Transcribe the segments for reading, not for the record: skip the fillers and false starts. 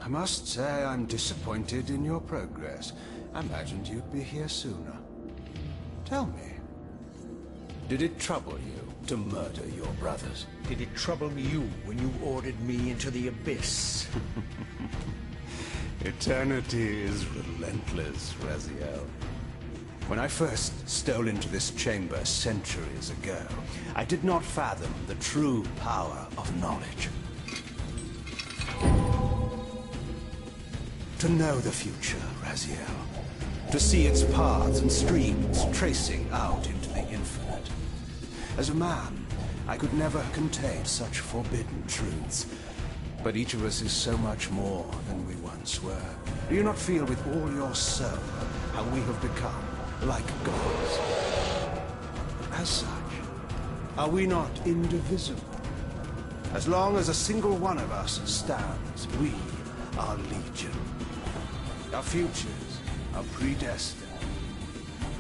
I must say I'm disappointed in your progress. I imagined you'd be here sooner. Tell me, did it trouble you to murder your brothers? Did it trouble you when you ordered me into the abyss? Eternity is relentless, Raziel. When I first stole into this chamber centuries ago, I did not fathom the true power of knowledge. To know the future, Raziel. To see its paths and streams tracing out into the infinite. As a man, I could never contain such forbidden truths. But each of us is so much more than we once were. Do you not feel with all your soul how we have become like gods? As such, are we not indivisible? As long as a single one of us stands, we are legion. Our futures are predestined.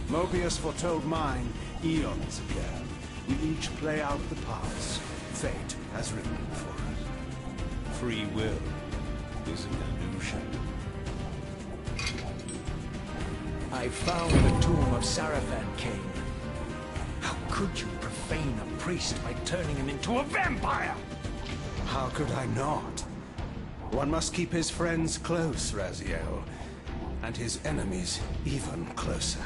Mobius foretold mine eons ago. We each play out the parts fate has written for us. Free will is an illusion. I found the tomb of Sarafan, Cain. How could you profane a priest by turning him into a vampire? How could I not? One must keep his friends close, Raziel, and his enemies even closer.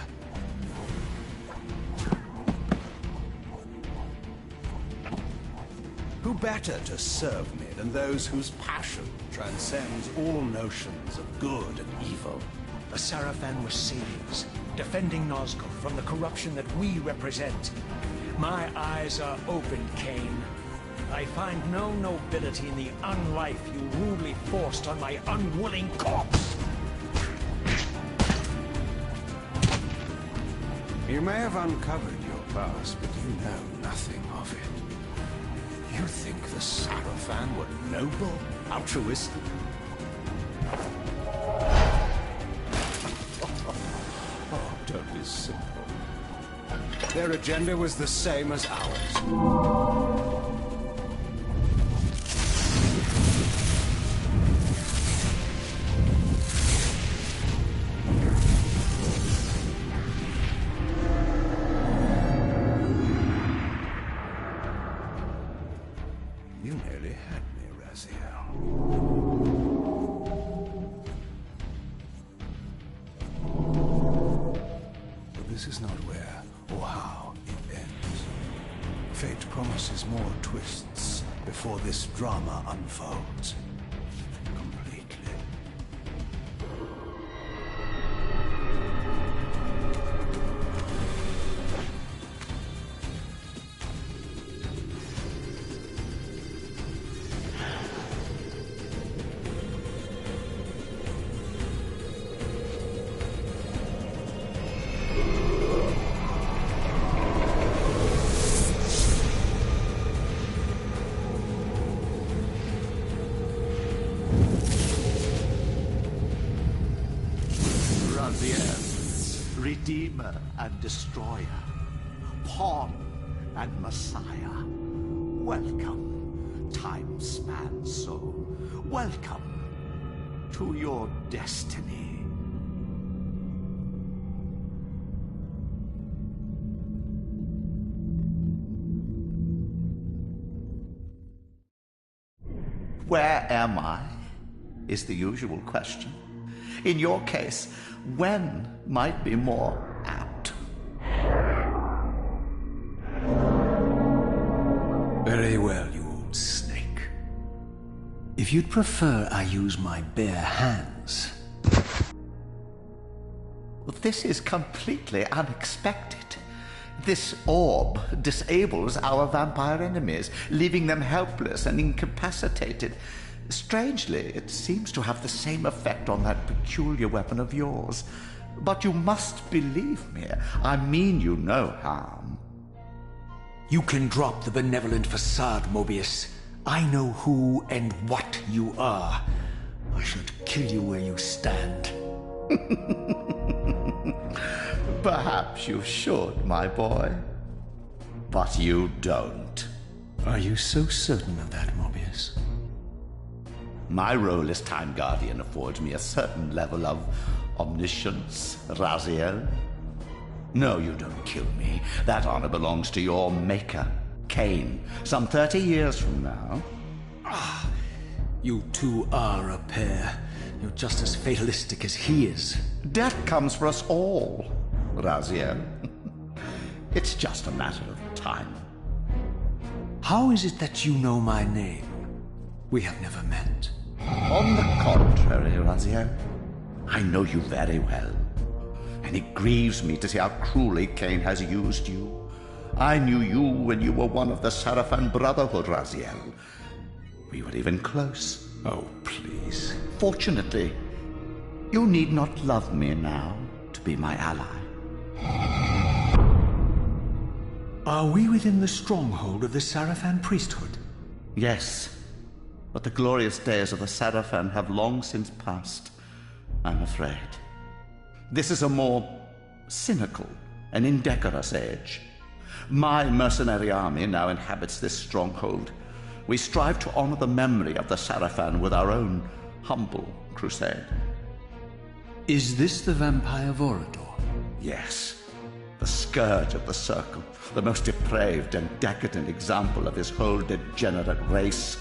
Who better to serve me than those whose passion transcends all notions of good and evil? The Sarafan were saviors, defending Nazgul from the corruption that we represent. My eyes are open, Cain. I find no nobility in the unlife you rudely forced on my unwilling corpse. You may have uncovered your past, but you know nothing of it. You think the Sarafan were noble, altruistic? Oh, don't be simple. Their agenda was the same as ours. You nearly had me, Raziel. But this is not where or how it ends. Fate promises more twists before this drama unfolds completely. Redeemer and Destroyer, Pawn and Messiah. Welcome, time-span soul. Welcome to your destiny. Where am I? Is the usual question. In your case, when might be more apt. Very well, you old snake. If you'd prefer I use my bare hands... This is completely unexpected. This orb disables our vampire enemies, leaving them helpless and incapacitated. Strangely, it seems to have the same effect on that peculiar weapon of yours. But you must believe me. I mean you no harm. You can drop the benevolent facade, Mobius. I know who and what you are. I should kill you where you stand. Perhaps you should, my boy. But you don't. Are you so certain of that, Mobius? My role as Time Guardian affords me a certain level of omniscience, Raziel. No, you don't kill me. That honor belongs to your maker, Cain, some 30 years from now. You two are a pair. You're just as fatalistic as he is. Death comes for us all, Raziel. It's just a matter of time. How is it that you know my name? We have never met. On the contrary, Raziel, I know you very well. And it grieves me to see how cruelly Cain has used you. I knew you when you were one of the Sarafan Brotherhood, Raziel. We were even close. Oh, please. Fortunately, you need not love me now to be my ally. Are we within the stronghold of the Sarafan priesthood? Yes, but the glorious days of the Sarafan have long since passed, I'm afraid. This is a more cynical and indecorous age. My mercenary army now inhabits this stronghold. We strive to honor the memory of the Sarafan with our own humble crusade. Is this the vampire Vorador? Yes, the scourge of the Circle, the most depraved and decadent example of his whole degenerate race.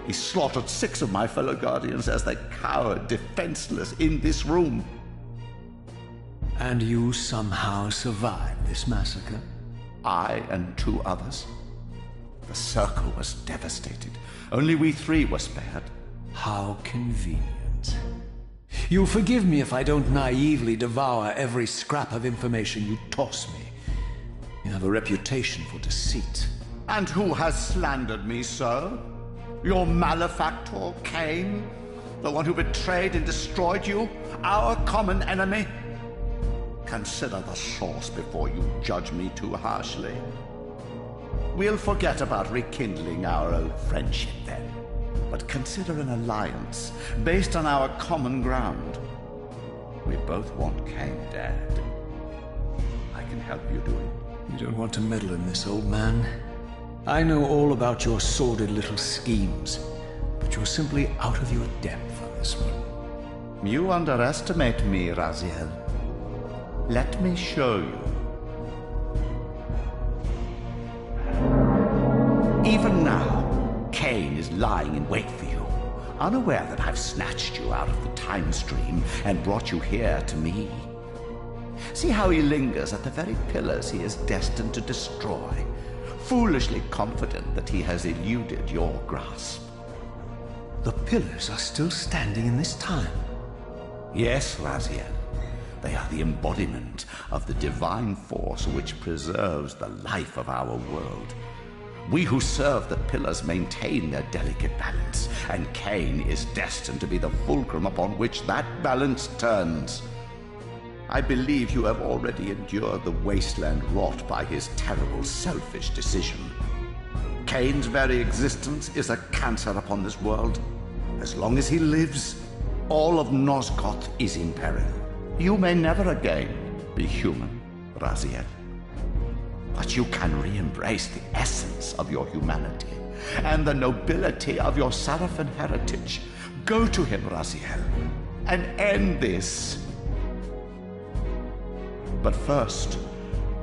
He slaughtered 6 of my fellow Guardians as they cowered defenseless in this room. And you somehow survived this massacre? I and 2 others. The Circle was devastated. Only we 3 were spared. How convenient. You'll forgive me if I don't naively devour every scrap of information you toss me. You have a reputation for deceit. And who has slandered me so? Your malefactor, Cain? The one who betrayed and destroyed you? Our common enemy? Consider the source before you judge me too harshly. We'll forget about rekindling our old friendship then. But consider an alliance based on our common ground. We both want Cain dead. I can help you do it. You don't want to meddle in this, old man. I know all about your sordid little schemes, but you're simply out of your depth on this one. You underestimate me, Raziel. Let me show you. Even now, Cain is lying in wait for you, unaware that I've snatched you out of the time stream and brought you here to me. See how he lingers at the very pillars he is destined to destroy, foolishly confident that he has eluded your grasp. The pillars are still standing in this time. Yes, Raziel. They are the embodiment of the divine force which preserves the life of our world. We who serve the pillars maintain their delicate balance, and Cain is destined to be the fulcrum upon which that balance turns. I believe you have already endured the wasteland wrought by his terrible, selfish decision. Cain's very existence is a cancer upon this world. As long as he lives, all of Nosgoth is in peril. You may never again be human, Raziel. But you can re-embrace the essence of your humanity and the nobility of your Sarafan heritage. Go to him, Raziel, and end this. But first,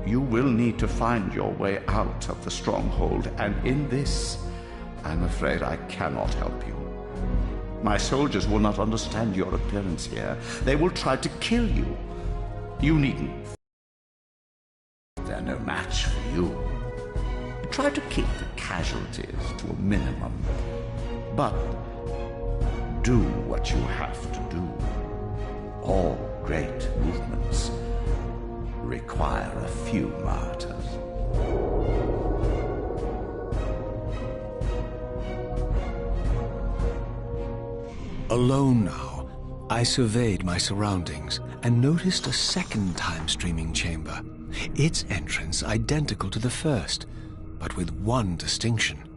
you will need to find your way out of the stronghold, and in this, I'm afraid I cannot help you. My soldiers will not understand your appearance here. They will try to kill you. You needn't. They're no match for you. Try to keep the casualties to a minimum. But do what you have to do. All great movements require a few martyrs. Alone now, I surveyed my surroundings and noticed a second time-streaming chamber. Its entrance identical to the first, but with one distinction.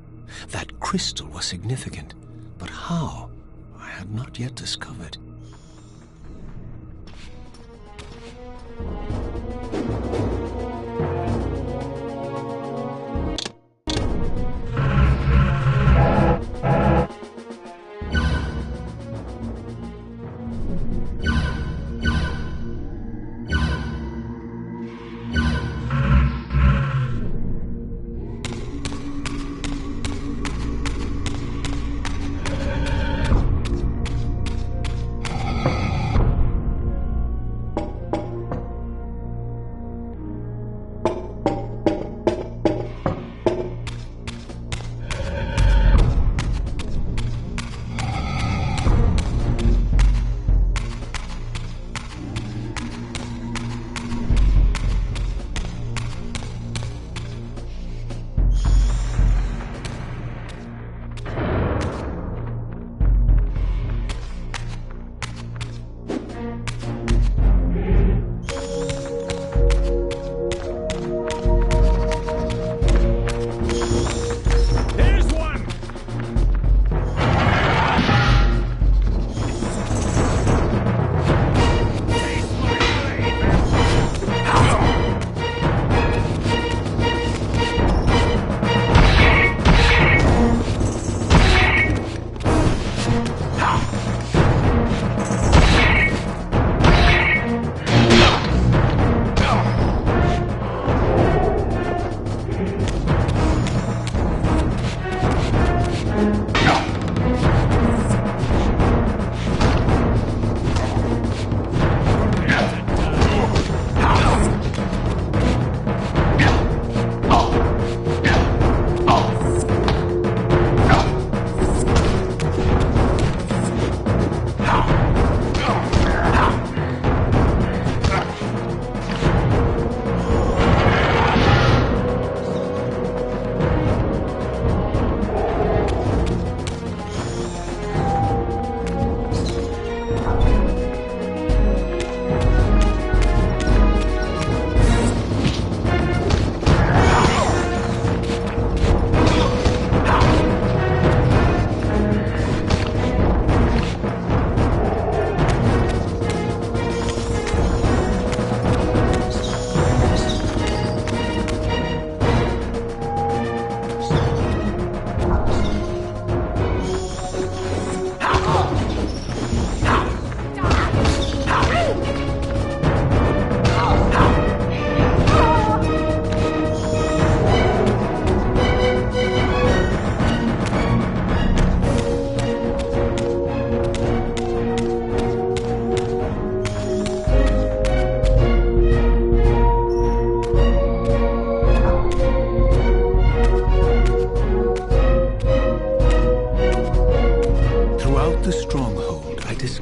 That crystal was significant, but how? I had not yet discovered.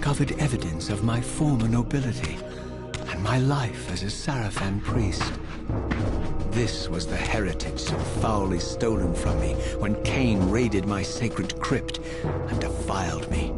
discovered evidence of my former nobility and my life as a Sarafan priest. This was the heritage so foully stolen from me when Cain raided my sacred crypt and defiled me.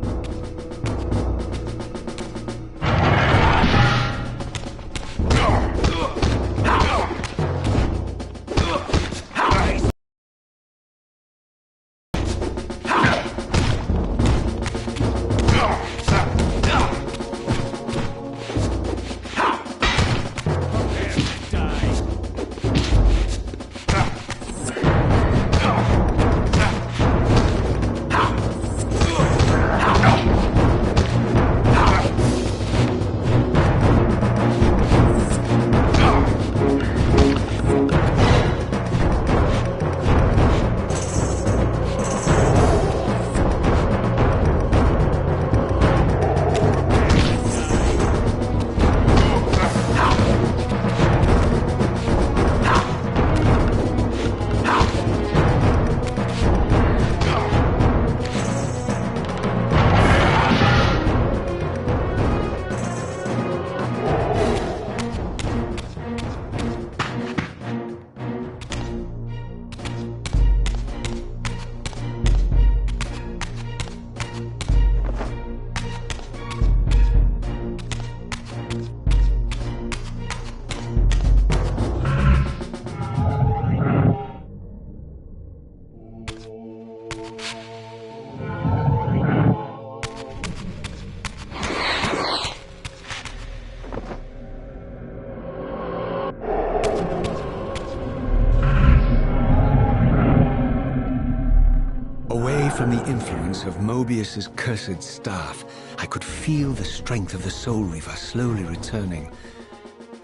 From the influence of Mobius's cursed staff, I could feel the strength of the Soul Reaver slowly returning.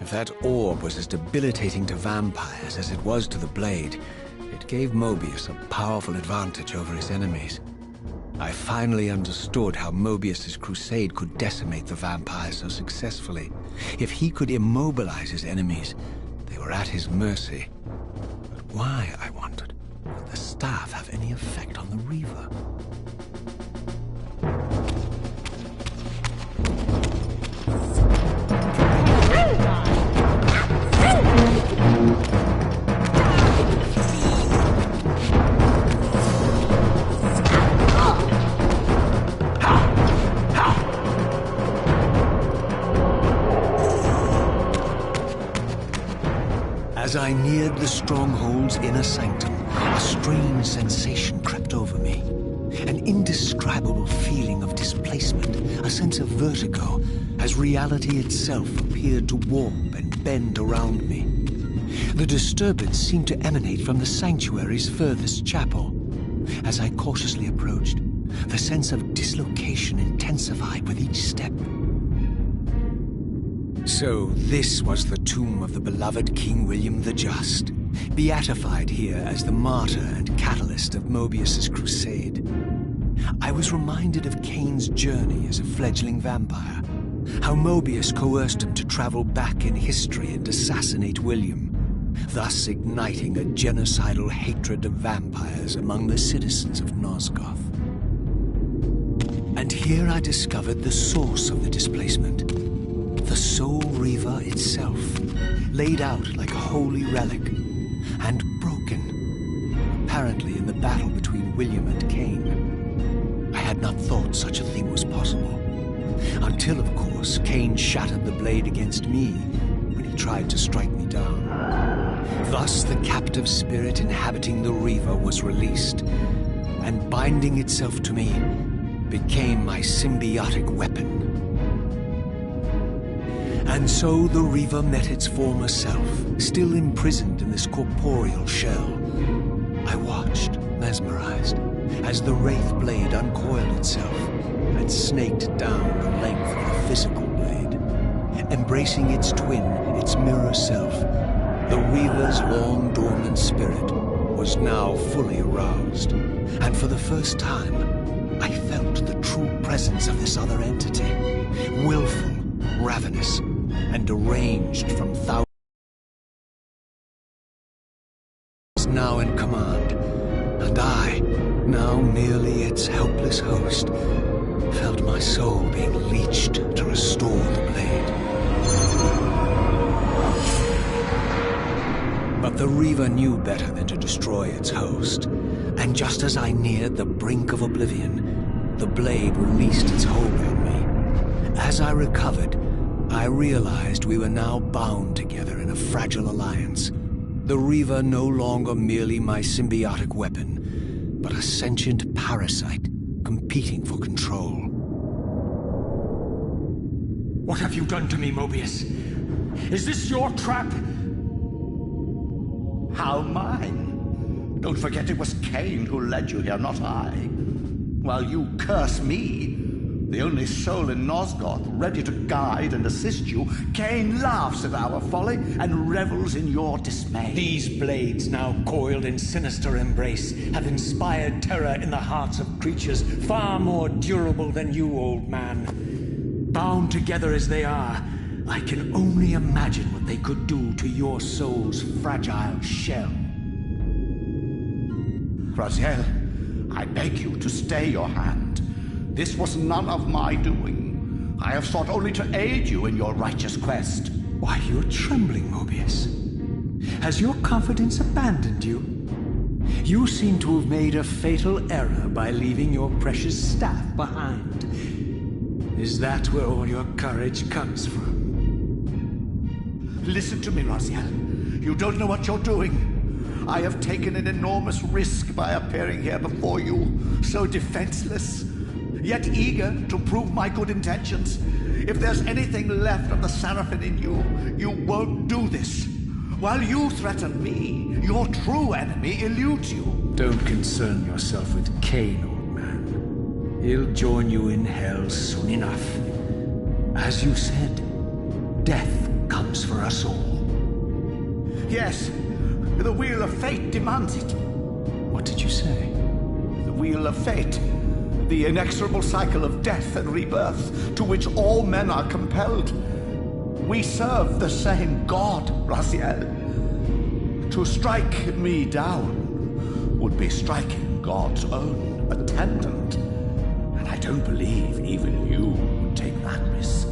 If that orb was as debilitating to vampires as it was to the blade, it gave Mobius a powerful advantage over his enemies. I finally understood how Mobius's crusade could decimate the vampires so successfully. If he could immobilize his enemies, they were at his mercy. But why, I wondered? Would the staff have any effect on the Reaver? As I neared the stronghold's inner sanctum, a strange sensation crept over me. An indescribable feeling of displacement, a sense of vertigo, as reality itself appeared to warp and bend around me. The disturbance seemed to emanate from the sanctuary's furthest chapel. As I cautiously approached, the sense of dislocation intensified with each step. So this was the tomb of the beloved King William the Just, beatified here as the martyr and catalyst of Mobius's crusade. I was reminded of Cain's journey as a fledgling vampire, how Mobius coerced him to travel back in history and assassinate William, thus igniting a genocidal hatred of vampires among the citizens of Nosgoth. And here I discovered the source of the displacement. The Soul Reaver itself, laid out like a holy relic, and broken, apparently in the battle between William and Cain. I had not thought such a thing was possible, until, of course, Cain shattered the blade against me when he tried to strike me down. Thus the captive spirit inhabiting the Reaver was released, and binding itself to me, became my symbiotic weapon. And so the Reaver met its former self, still imprisoned in this corporeal shell. I watched, mesmerized, as the Wraith blade uncoiled itself and snaked down the length of the physical blade. Embracing its twin, its mirror self, the Reaver's long-dormant spirit was now fully aroused. And for the first time, I felt the true presence of this other entity, willful, ravenous, and deranged from thousands, now in command, and I, now merely its helpless host, felt my soul being leashed The Reaver knew better than to destroy its host, and just as I neared the brink of oblivion, the blade released its hold on me. As I recovered, I realized we were now bound together in a fragile alliance. The Reaver no longer merely my symbiotic weapon, but a sentient parasite competing for control. What have you done to me, Mobius? Is this your trap? How mine? Don't forget it was Cain who led you here, not I. While you curse me, the only soul in Nosgoth ready to guide and assist you, Cain laughs at our folly and revels in your dismay. These blades, now coiled in sinister embrace, have inspired terror in the hearts of creatures far more durable than you, old man. Bound together as they are, I can only imagine what they could do to your soul's fragile shell. Raziel, I beg you to stay your hand. This was none of my doing. I have sought only to aid you in your righteous quest. Why, you're trembling, Mobius. Has your confidence abandoned you? You seem to have made a fatal error by leaving your precious staff behind. Is that where all your courage comes from? Listen to me, Raziel. You don't know what you're doing. I have taken an enormous risk by appearing here before you, so defenseless, yet eager to prove my good intentions. If there's anything left of the Seraphim in you, you won't do this. While you threaten me, your true enemy eludes you. Don't concern yourself with Cain, old man. He'll join you in hell soon enough. As you said, death comes for us all. Yes, the wheel of fate demands it. What did you say? The wheel of fate. The inexorable cycle of death and rebirth to which all men are compelled. We serve the same God, Raziel. To strike me down would be striking God's own attendant. And I don't believe even you would take that risk.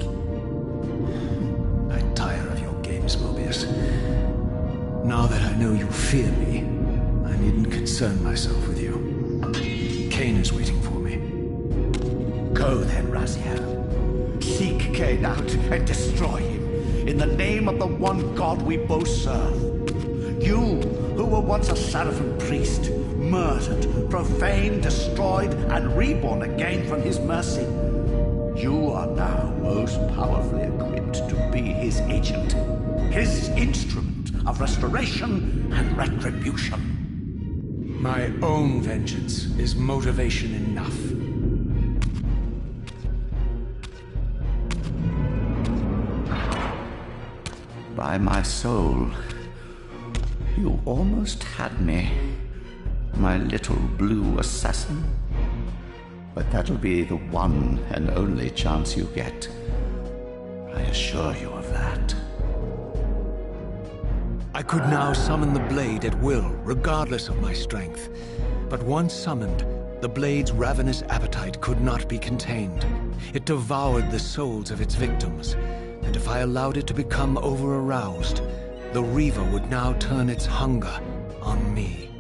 I tire of your games, Mobius. Now that I know you fear me, I needn't concern myself with you. Cain is waiting for me. Go then, Raziel. Seek Cain out and destroy him in the name of the one God we both serve. You, who were once a Seraphim priest, murdered, profaned, destroyed, and reborn again from his mercy. You are now most powerfully equipped to be his agent, his instrument of restoration and retribution. My own vengeance is motivation enough. By my soul, you almost had me, my little blue assassin. But that'll be the one and only chance you get. I assure you of that. I could now summon the blade at will, regardless of my strength. But once summoned, the blade's ravenous appetite could not be contained. It devoured the souls of its victims, and if I allowed it to become over-aroused, the Reaver would now turn its hunger on me.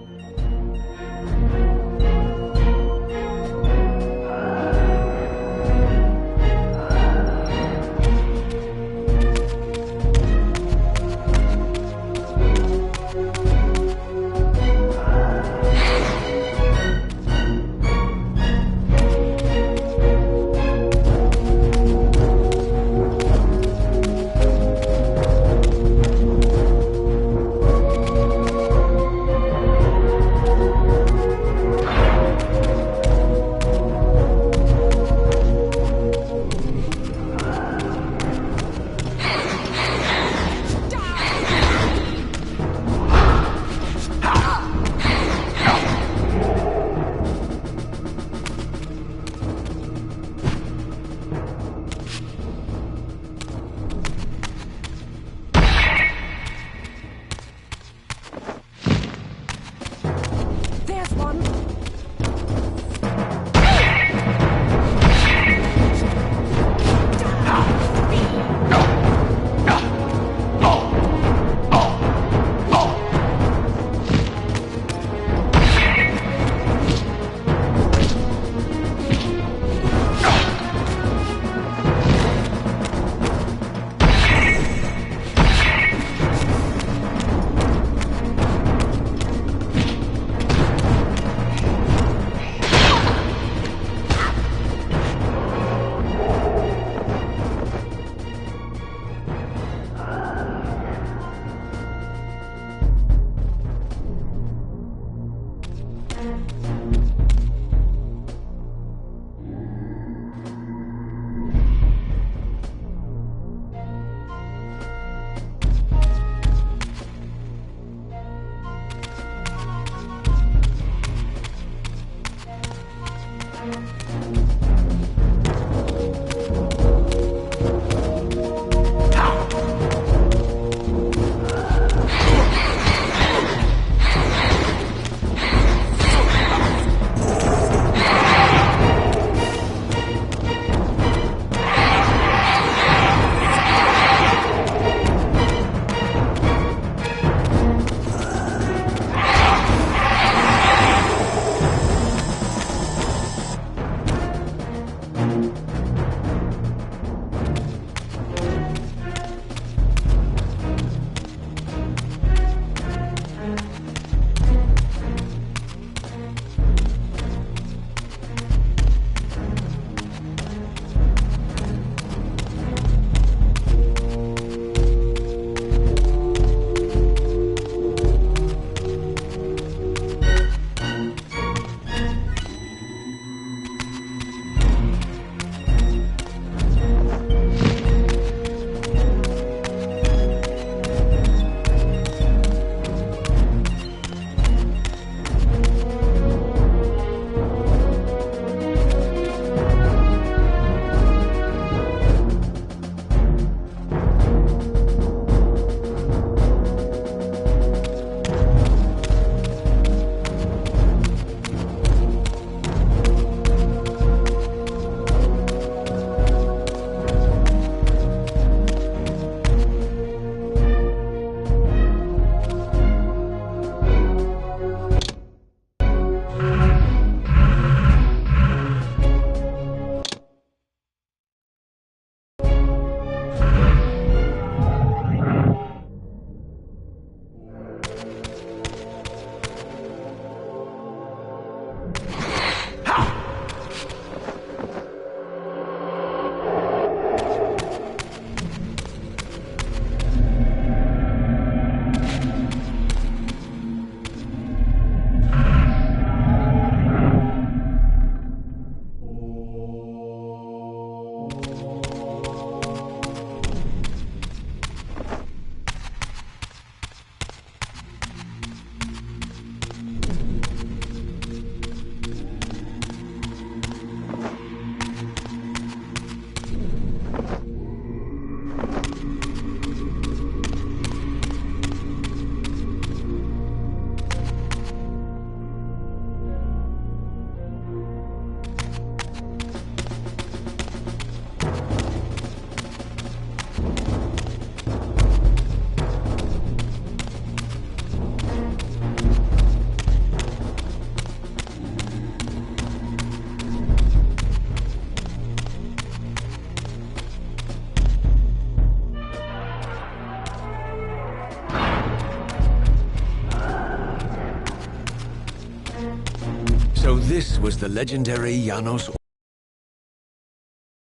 This was the legendary Janos,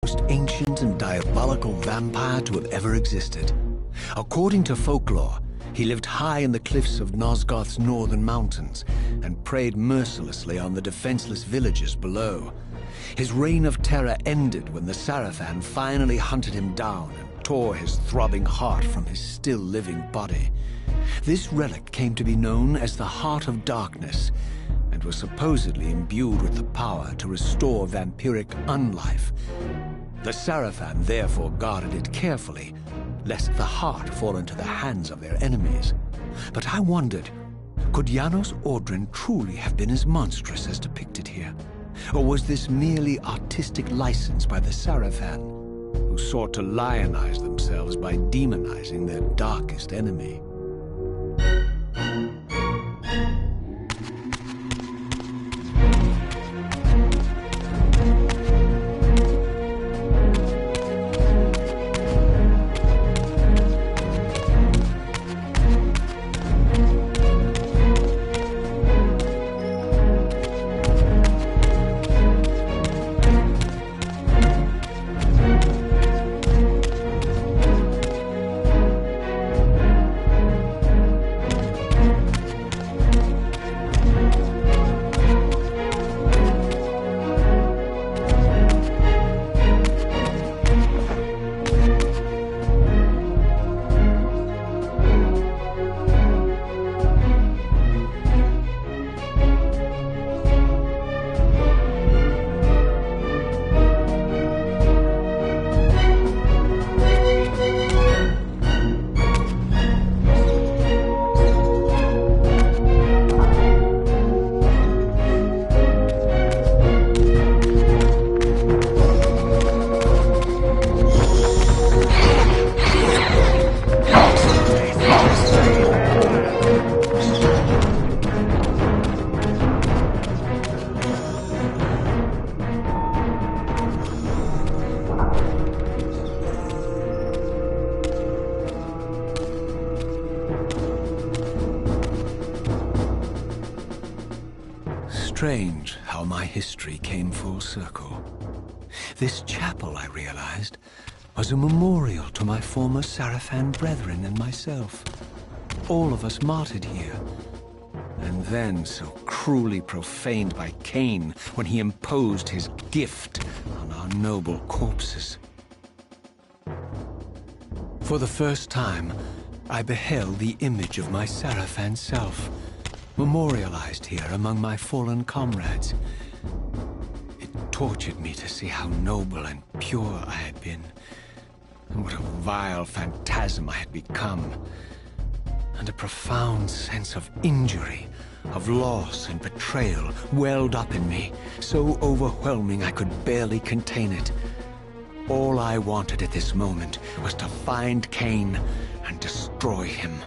most ancient and diabolical vampire to have ever existed. According to folklore, he lived high in the cliffs of Nosgoth's northern mountains and preyed mercilessly on the defenseless villagers below. His reign of terror ended when the Sarafan finally hunted him down and tore his throbbing heart from his still-living body. This relic came to be known as the Heart of Darkness, and was supposedly imbued with the power to restore vampiric unlife. The Sarafan therefore guarded it carefully, lest the heart fall into the hands of their enemies. But I wondered, could Janos Audrin truly have been as monstrous as depicted here? Or was this merely artistic license by the Sarafan, who sought to lionize themselves by demonizing their darkest enemy? Strange how my history came full circle. This chapel, I realized, was a memorial to my former Sarafan brethren and myself. All of us martyred here, and then so cruelly profaned by Cain when he imposed his gift on our noble corpses. For the first time, I beheld the image of my Sarafan self, memorialized here among my fallen comrades. It tortured me to see how noble and pure I had been, and what a vile phantasm I had become. And a profound sense of injury, of loss and betrayal welled up in me, so overwhelming I could barely contain it. All I wanted at this moment was to find Cain and destroy him.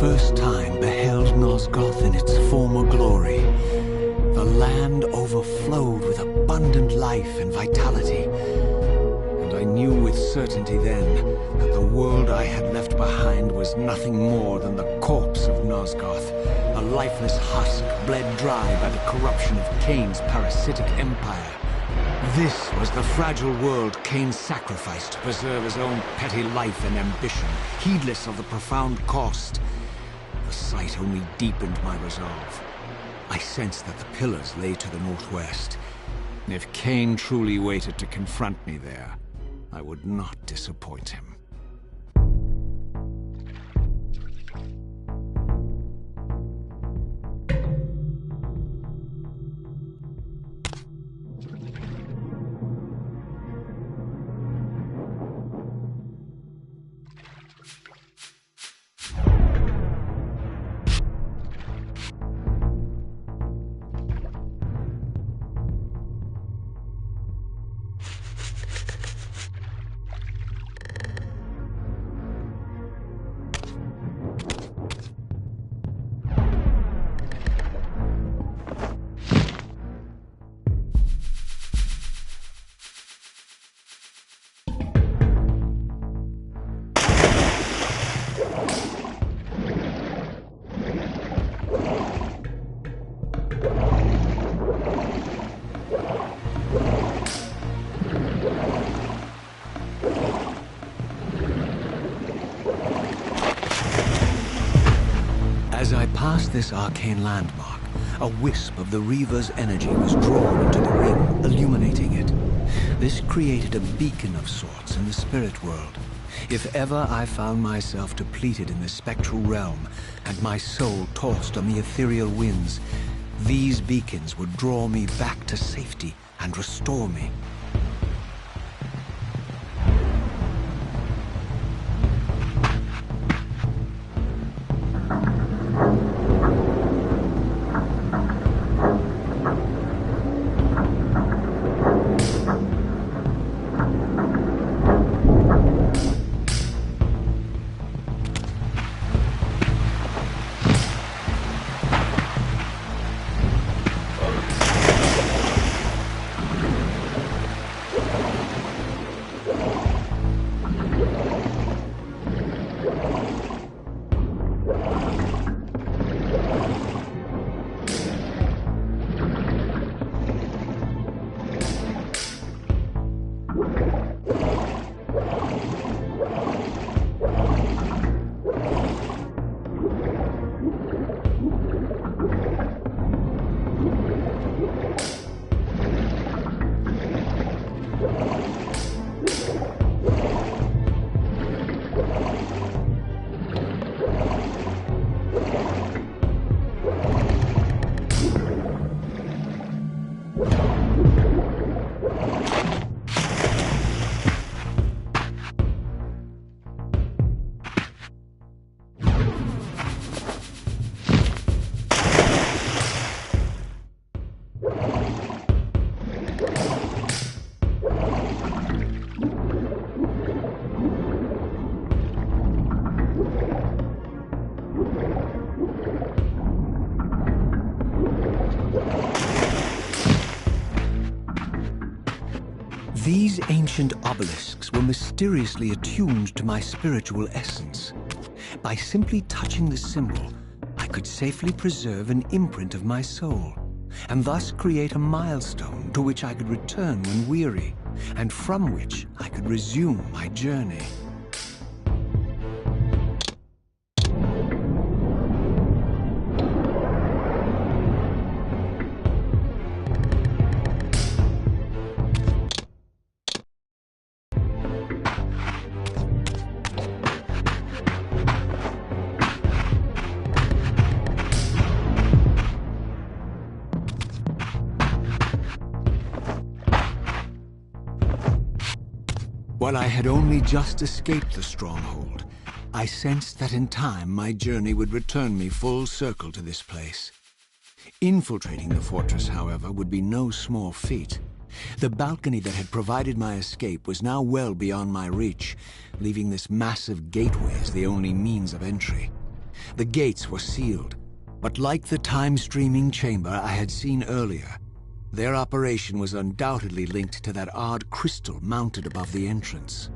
first time beheld Nosgoth in its former glory. The land overflowed with abundant life and vitality, and I I knew with certainty then that the world I had left behind was nothing more than the corpse of Nosgoth, a lifeless husk bled dry by the corruption of Kain's parasitic empire. This was the fragile world Kain sacrificed to preserve his own petty life and ambition, heedless of the profound cost. The sight only deepened my resolve. I sensed that the pillars lay to the northwest. If Kain truly waited to confront me there, I would not disappoint him. As I passed this arcane landmark, a wisp of the Reaver's energy was drawn into the ring, illuminating it. This created a beacon of sorts in the spirit world. If ever I found myself depleted in the spectral realm, and my soul tossed on the ethereal winds, these beacons would draw me back to safety and restore me. These ancient obelisks were mysteriously attuned to my spiritual essence. By simply touching the symbol, I could safely preserve an imprint of my soul, and thus create a milestone to which I could return when weary, and from which I could resume my journey. While I had only just escaped the stronghold, I sensed that in time my journey would return me full circle to this place. Infiltrating the fortress, however, would be no small feat. The balcony that had provided my escape was now well beyond my reach, leaving this massive gateway as the only means of entry. The gates were sealed, but like the time-streaming chamber I had seen earlier, Their operation was undoubtedly linked to that odd crystal mounted above the entrance.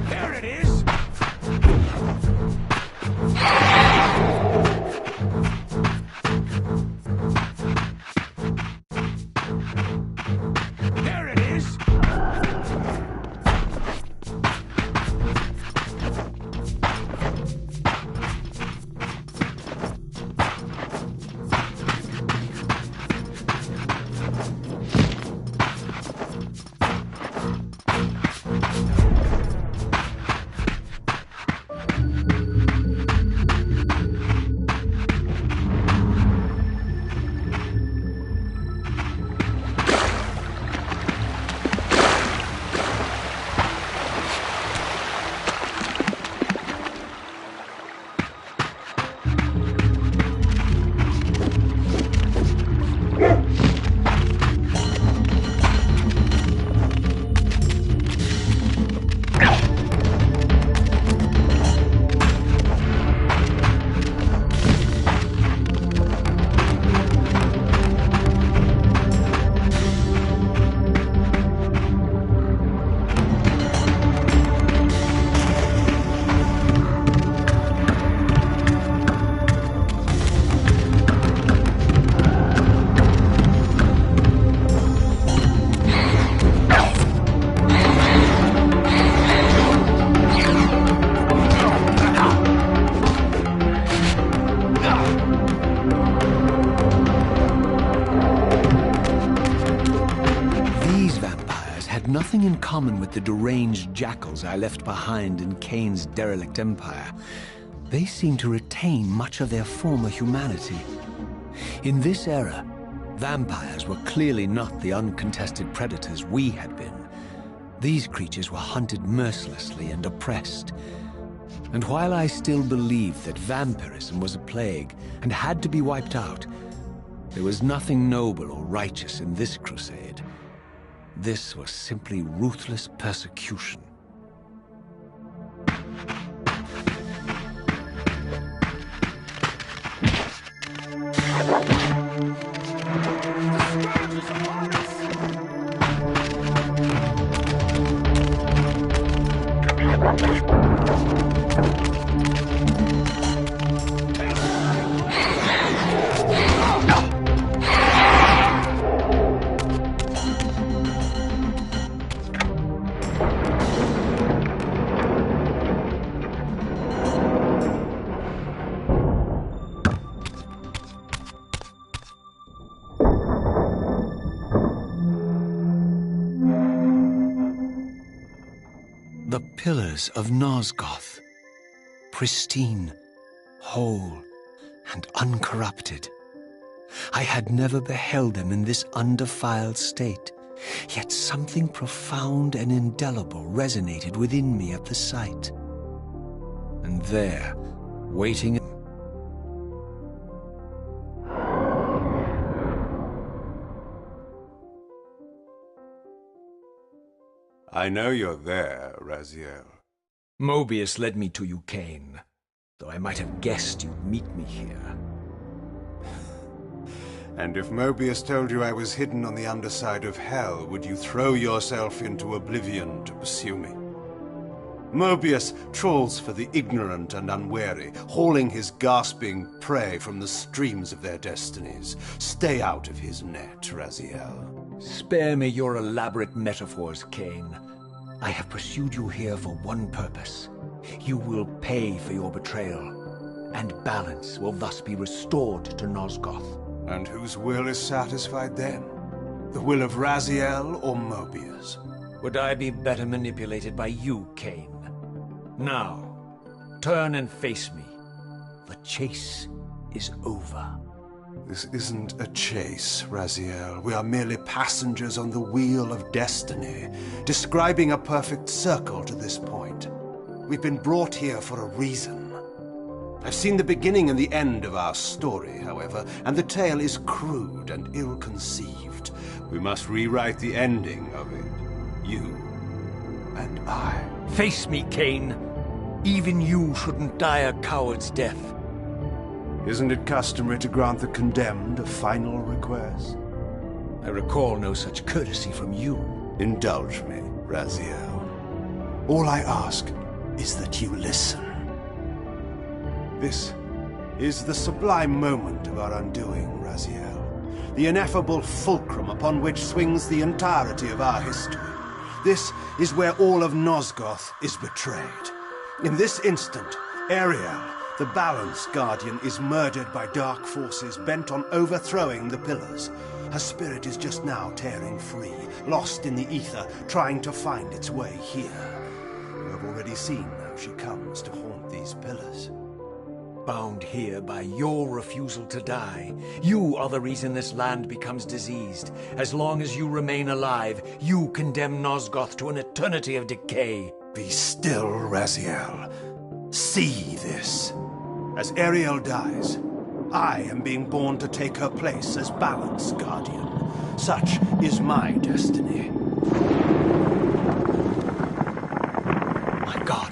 There it is! There it is! Nothing in common with the deranged jackals I left behind in Kane's derelict empire. They seem to retain much of their former humanity. In this era, vampires were clearly not the uncontested predators we had been. These creatures were hunted mercilessly and oppressed. And while I still believed that vampirism was a plague and had to be wiped out, there was nothing noble or righteous in this crusade. This was simply ruthless persecution. The pillars of Nosgoth, pristine, whole, and uncorrupted. I had never beheld them in this undefiled state, yet something profound and indelible resonated within me at the sight. And there, waiting... I know you're there, Raziel. Mobius led me to you, Kane, though I might have guessed you'd meet me here. And if Mobius told you I was hidden on the underside of hell, would you throw yourself into oblivion to pursue me? Mobius trawls for the ignorant and unwary, hauling his gasping prey from the streams of their destinies. Stay out of his net, Raziel. Spare me your elaborate metaphors, Kane. I have pursued you here for one purpose. You will pay for your betrayal, and balance will thus be restored to Nosgoth. And whose will is satisfied then? The will of Raziel or Mobius? Would I be better manipulated by you, Kane? Now, turn and face me. The chase is over. This isn't a chase, Raziel. We are merely passengers on the wheel of destiny, describing a perfect circle to this point. We've been brought here for a reason. I've seen the beginning and the end of our story, however, and the tale is crude and ill-conceived. We must rewrite the ending of it. You and I. Face me, Kane. Even you shouldn't die a coward's death. Isn't it customary to grant the condemned a final request? I recall no such courtesy from you. Indulge me, Raziel. All I ask is that you listen. This is the sublime moment of our undoing, Raziel. The ineffable fulcrum upon which swings the entirety of our history. This is where all of Nosgoth is betrayed. In this instant, Ariel, the Balance Guardian, is murdered by dark forces bent on overthrowing the Pillars. Her spirit is just now tearing free, lost in the ether, trying to find its way here. You have already seen how she comes to haunt these Pillars. Bound here by your refusal to die. You are the reason this land becomes diseased. As long as you remain alive, you condemn Nosgoth to an eternity of decay. Be still, Raziel. See this. As Ariel dies, I am being born to take her place as Balance Guardian. Such is my destiny. My God.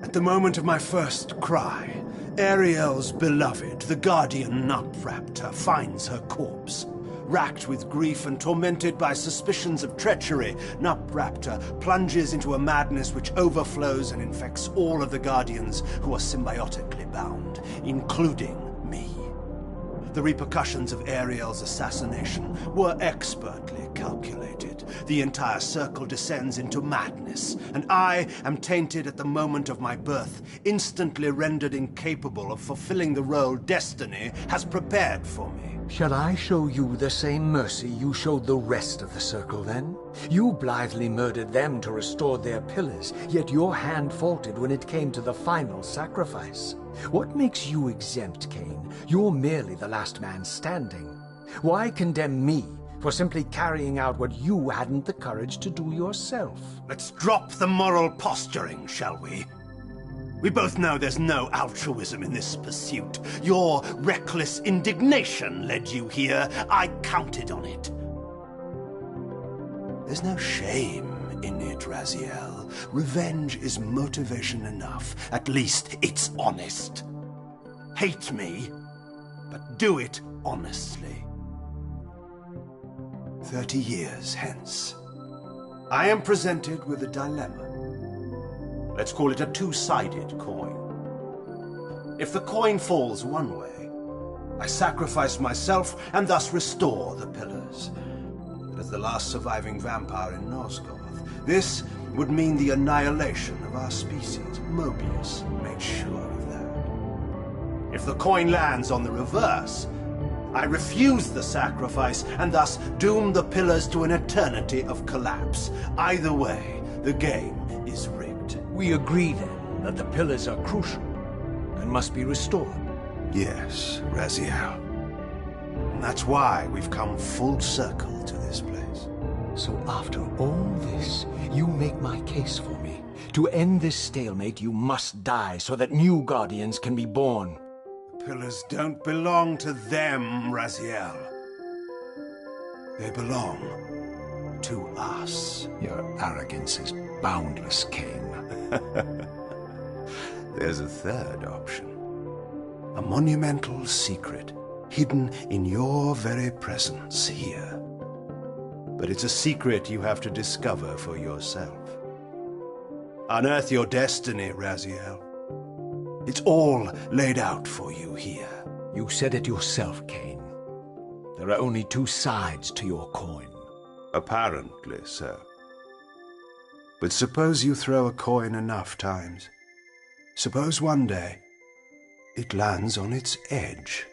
At the moment of my first cry, Ariel's beloved, the Guardian Nutraptor, finds her corpse. Racked with grief and tormented by suspicions of treachery, Nutraptor plunges into a madness which overflows and infects all of the Guardians who are symbiotically bound, including me. The repercussions of Ariel's assassination were expertly calculated. The entire circle descends into madness, and I am tainted at the moment of my birth, instantly rendered incapable of fulfilling the role destiny has prepared for me. Shall I show you the same mercy you showed the rest of the Circle, then? You blithely murdered them to restore their pillars, yet your hand faltered when it came to the final sacrifice. What makes you exempt, Kane? You're merely the last man standing. Why condemn me for simply carrying out what you hadn't the courage to do yourself? Let's drop the moral posturing, shall we? We both know there's no altruism in this pursuit. Your reckless indignation led you here. I counted on it. There's no shame in it, Raziel. Revenge is motivation enough. At least it's honest. Hate me, but do it honestly. 30 years hence, I am presented with a dilemma. Let's call it a two-sided coin. If the coin falls one way, I sacrifice myself and thus restore the pillars. But as the last surviving vampire in Nosgoth, this would mean the annihilation of our species. Mobius made sure of that. If the coin lands on the reverse, I refuse the sacrifice and thus doom the pillars to an eternity of collapse. Either way, the game is rigged. We agree, then, that the pillars are crucial and must be restored. Yes, Raziel. And that's why we've come full circle to this place. So after all this, you make my case for me. To end this stalemate, you must die so that new Guardians can be born. The pillars don't belong to them, Raziel. They belong to us. Your arrogance is boundless, Kane. There's a third option. A monumental secret, hidden in your very presence here. But it's a secret you have to discover for yourself. Unearth your destiny, Raziel. It's all laid out for you here. You said it yourself, Kane. There are only two sides to your coin. Apparently so. But suppose you throw a coin enough times. Suppose one day it lands on its edge.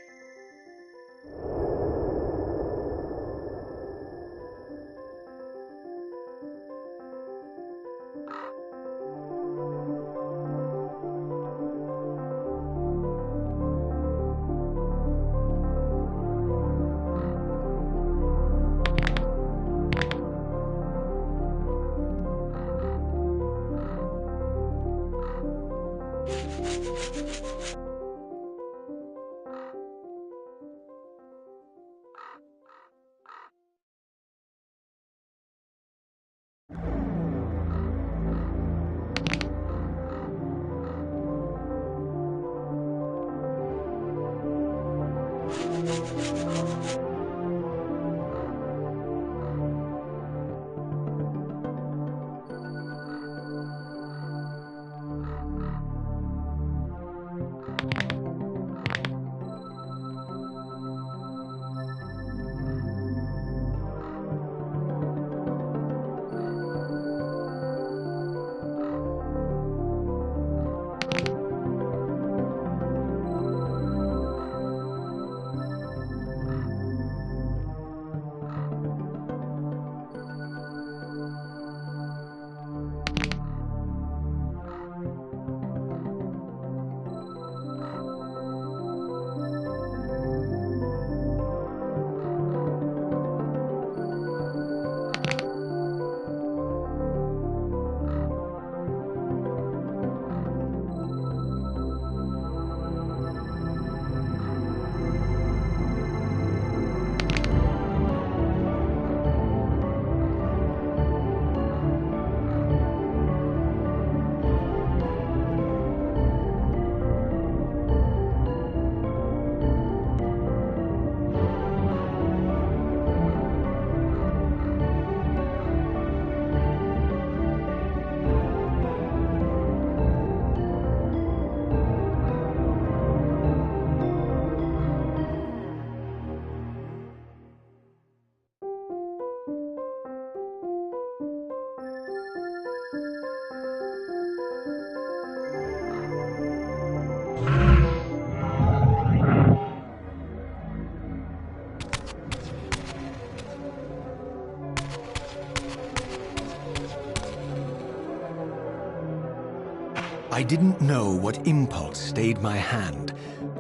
I didn't know what impulse stayed my hand,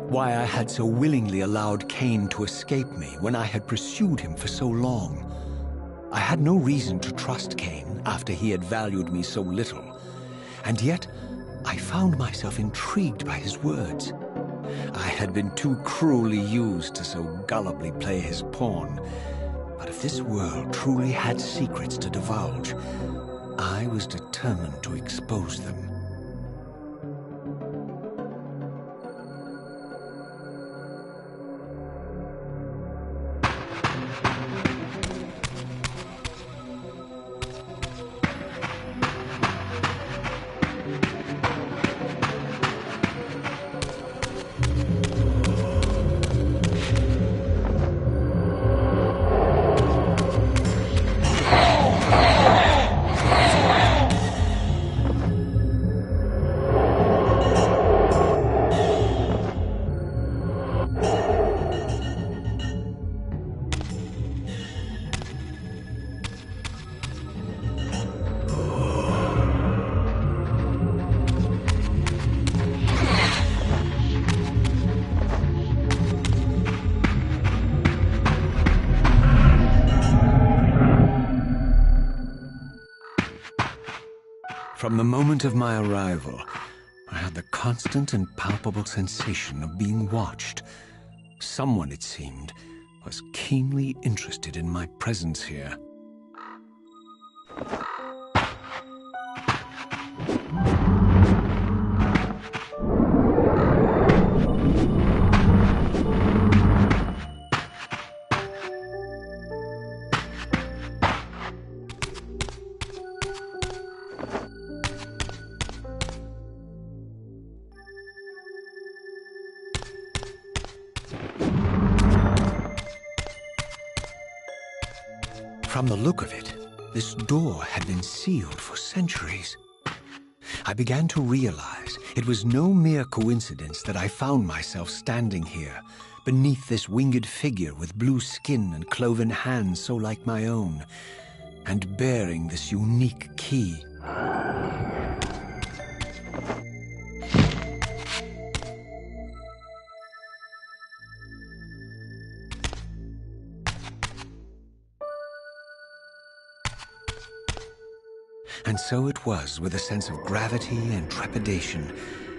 why I had so willingly allowed Cain to escape me when I had pursued him for so long. I had no reason to trust Cain after he had valued me so little, and yet I found myself intrigued by his words. I had been too cruelly used to so gullibly play his pawn, but if this world truly had secrets to divulge, I was determined to expose them. From the moment of my arrival, I had the constant and palpable sensation of being watched. Someone, it seemed, was keenly interested in my presence here. From the look of it, this door had been sealed for centuries. I began to realize it was no mere coincidence that I found myself standing here, beneath this winged figure with blue skin and cloven hands so like my own, and bearing this unique key. And so it was with a sense of gravity and trepidation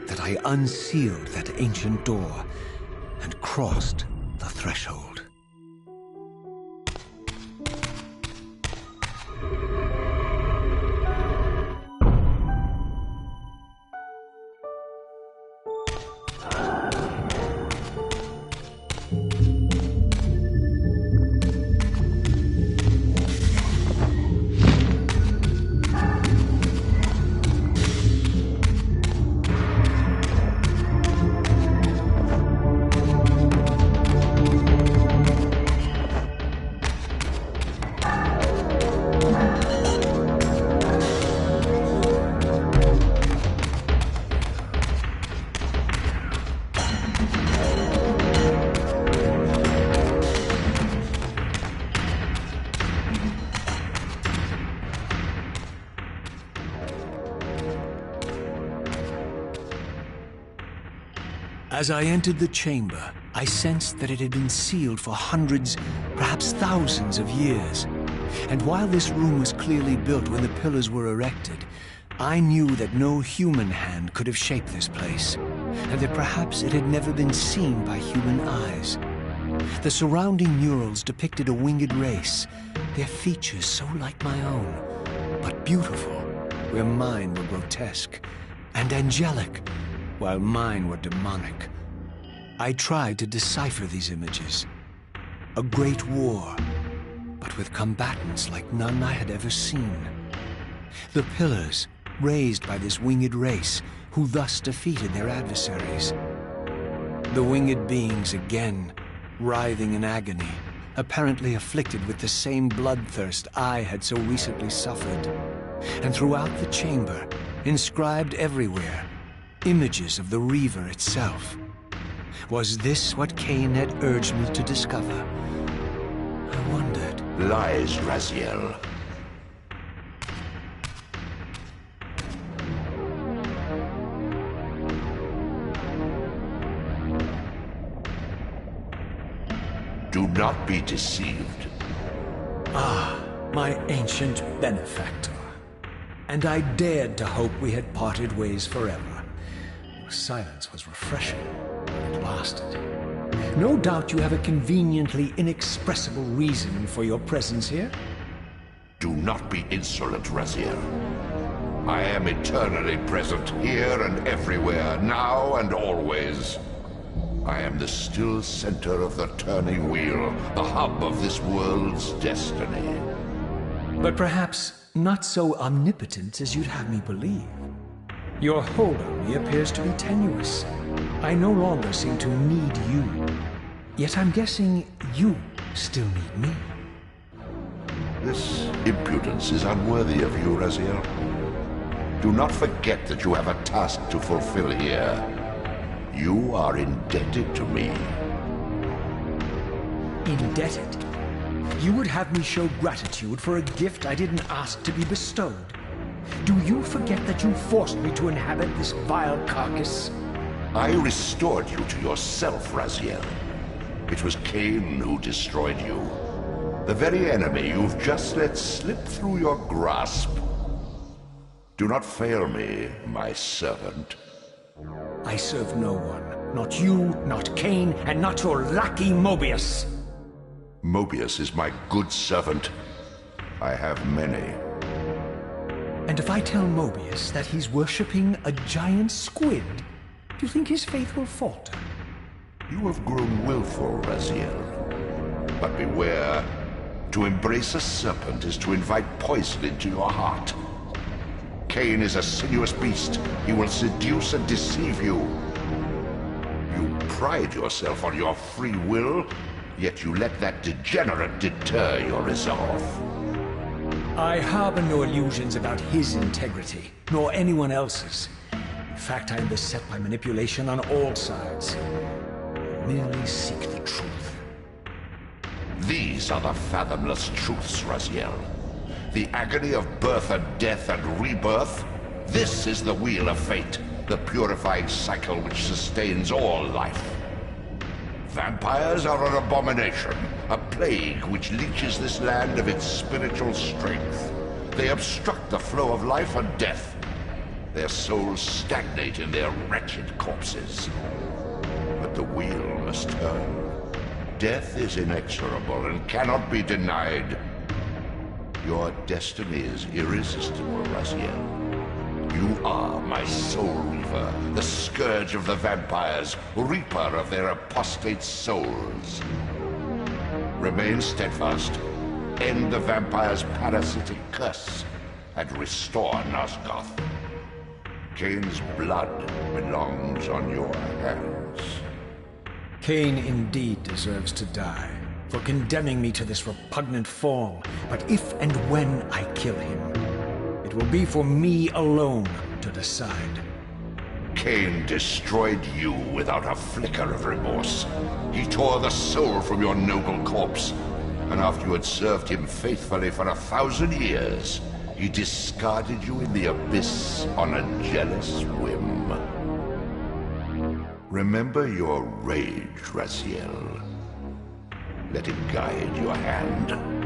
that I unsealed that ancient door and crossed the threshold. As I entered the chamber, I sensed that it had been sealed for hundreds, perhaps thousands of years. And while this room was clearly built when the pillars were erected, I knew that no human hand could have shaped this place, and that perhaps it had never been seen by human eyes. The surrounding murals depicted a winged race, their features so like my own, but beautiful, where mine were grotesque, and angelic, while mine were demonic. I tried to decipher these images. A great war, but with combatants like none I had ever seen. The pillars, raised by this winged race, who thus defeated their adversaries. The winged beings again, writhing in agony, apparently afflicted with the same bloodthirst I had so recently suffered. And throughout the chamber, inscribed everywhere, images of the Reaver itself. Was this what Cain had urged me to discover? I wondered. Lies, Raziel. not be deceived. My ancient benefactor. And I dared to hope we had parted ways forever. Your silence was refreshing, but it lasted. No doubt you have a conveniently inexpressible reason for your presence here. Do not be insolent, Raziel. I am eternally present here and everywhere, now and always. I am the still center of the turning wheel, the hub of this world's destiny. But perhaps not so omnipotent as you'd have me believe. Your hold on me appears to be tenuous. I no longer seem to need you. Yet I'm guessing you still need me. This impudence is unworthy of you, Raziel. Do not forget that you have a task to fulfill here. You are indebted to me. Indebted? You would have me show gratitude for a gift I didn't ask to be bestowed. Do you forget that you forced me to inhabit this vile carcass? I restored you to yourself, Raziel. It was Cain who destroyed you. The very enemy you've just let slip through your grasp. Do not fail me, my servant. I serve no one. Not you, not Cain, and not your lackey Mobius. Mobius is my good servant. I have many. And if I tell Mobius that he's worshipping a giant squid, do you think his faith will falter? You have grown willful, Raziel. But beware. To embrace a serpent is to invite poison into your heart. Cain is a sinuous beast. He will seduce and deceive you. You pride yourself on your free will, yet you let that degenerate deter your resolve. I harbor no illusions about his integrity, nor anyone else's. In fact, I am beset by manipulation on all sides. I merely seek the truth. These are the fathomless truths, Raziel. The agony of birth and death and rebirth. This is the wheel of fate, the purifying cycle which sustains all life. Vampires are an abomination, a plague which leeches this land of its spiritual strength. They obstruct the flow of life and death. Their souls stagnate in their wretched corpses. But the wheel must turn. Death is inexorable and cannot be denied. Your destiny is irresistible, Raziel. You are my Soul Reaver, the scourge of the vampires, reaper of their apostate souls. Remain steadfast, end the vampire's parasitic curse, and restore Nosgoth. Cain's blood belongs on your hands. Cain indeed deserves to die for condemning me to this repugnant form. But if and when I kill him, it will be for me alone to decide. Cain destroyed you without a flicker of remorse. He tore the soul from your noble corpse, and after you had served him faithfully for 1,000 years, he discarded you in the abyss on a jealous whim. Remember your rage, Raziel. Let it guide your hand.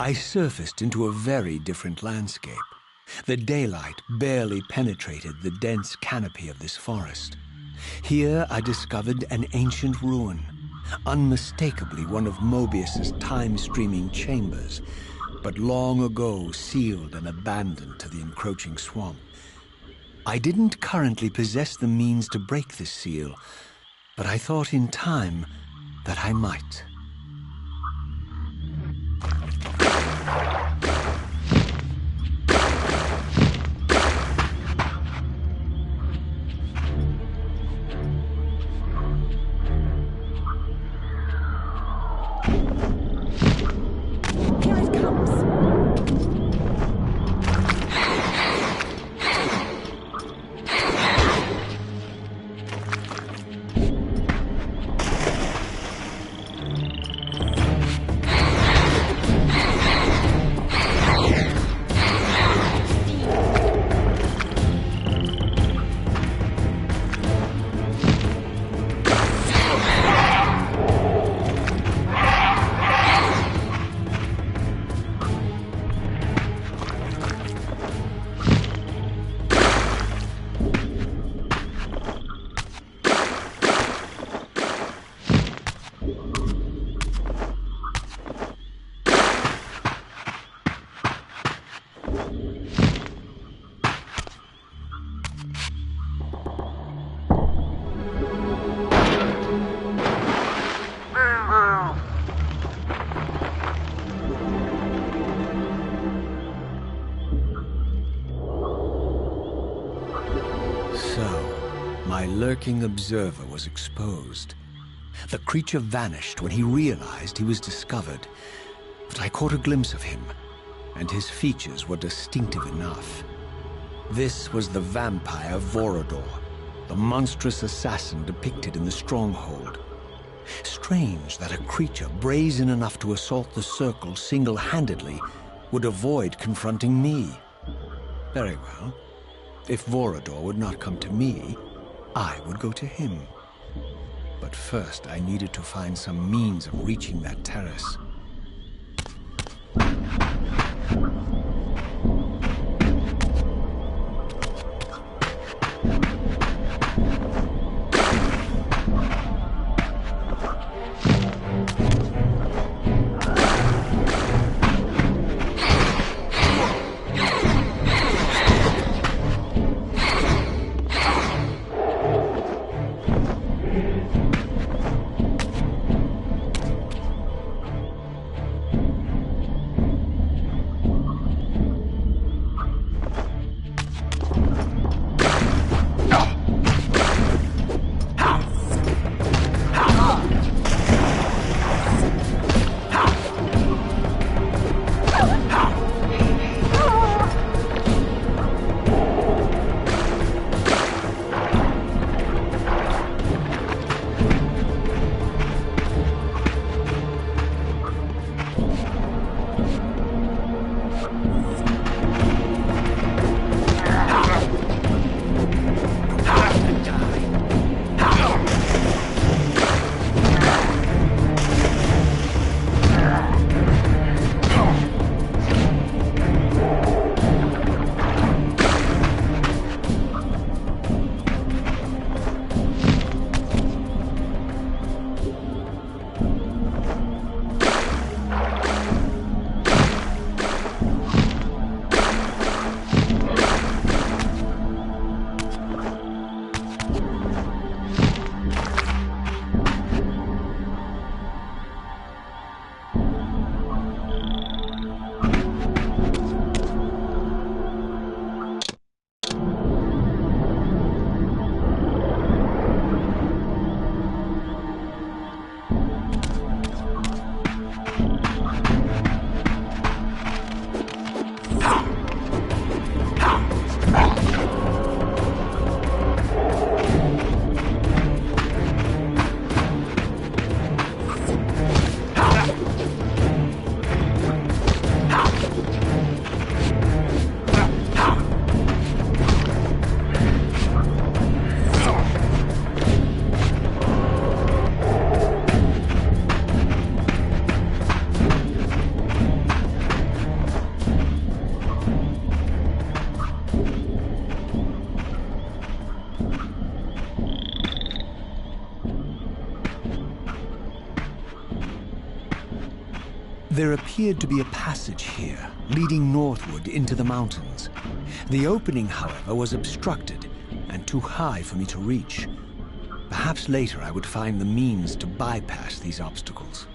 I surfaced into a very different landscape. The daylight barely penetrated the dense canopy of this forest. Here I discovered an ancient ruin, unmistakably one of Mobius's time-streaming chambers, but long ago sealed and abandoned to the encroaching swamp. I didn't currently possess the means to break this seal, but I thought in time that I might. My lurking observer was exposed. The creature vanished when he realized he was discovered, but I caught a glimpse of him, and his features were distinctive enough. This was the vampire Vorador, the monstrous assassin depicted in the stronghold. Strange that a creature brazen enough to assault the Circle single-handedly would avoid confronting me. Very well. If Vorador would not come to me, I would go to him. But first, I needed to find some means of reaching that terrace. There appeared to be a passage here, leading northward into the mountains. The opening, however, was obstructed and too high for me to reach. Perhaps later I would find the means to bypass these obstacles.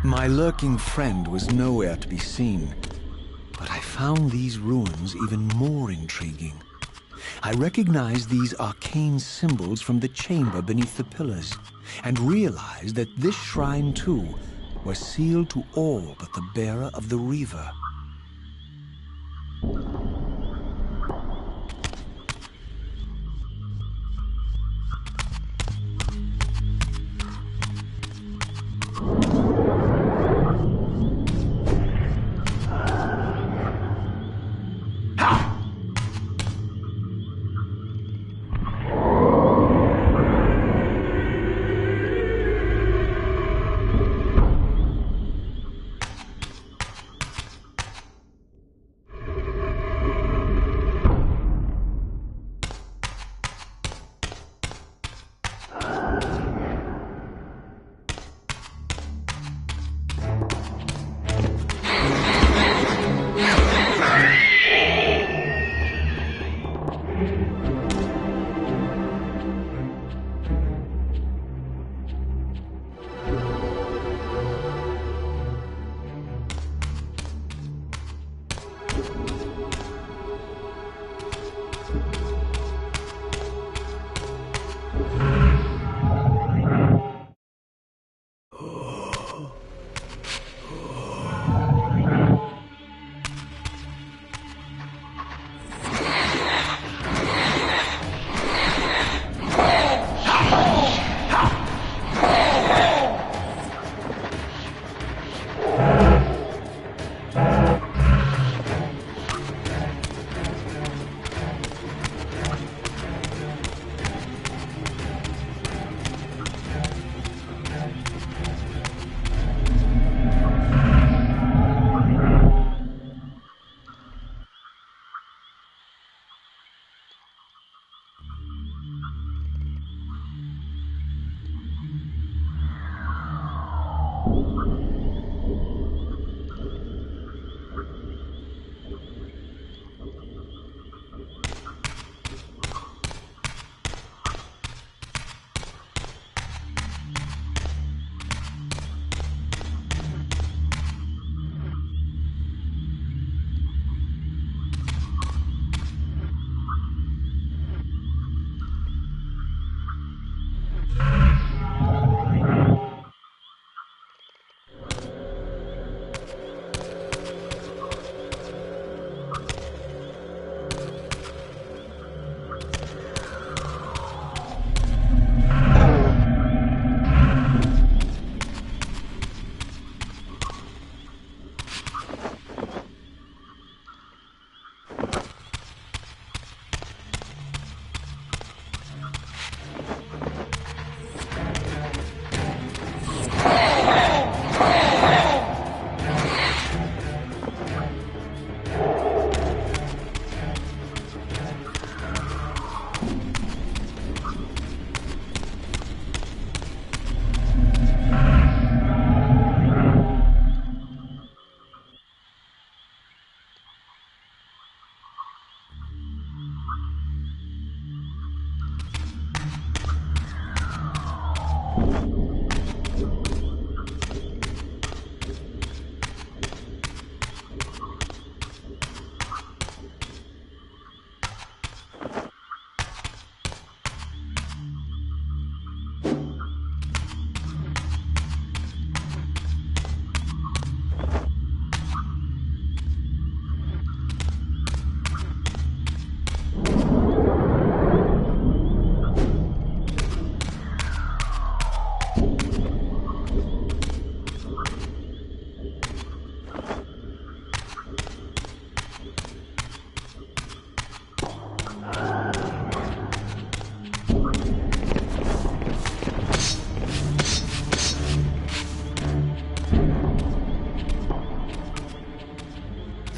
My lurking friend was nowhere to be seen, but I found these ruins even more intriguing. I recognized these arcane symbols from the chamber beneath the pillars, and realized that this shrine, too, was sealed to all but the bearer of the Reaver.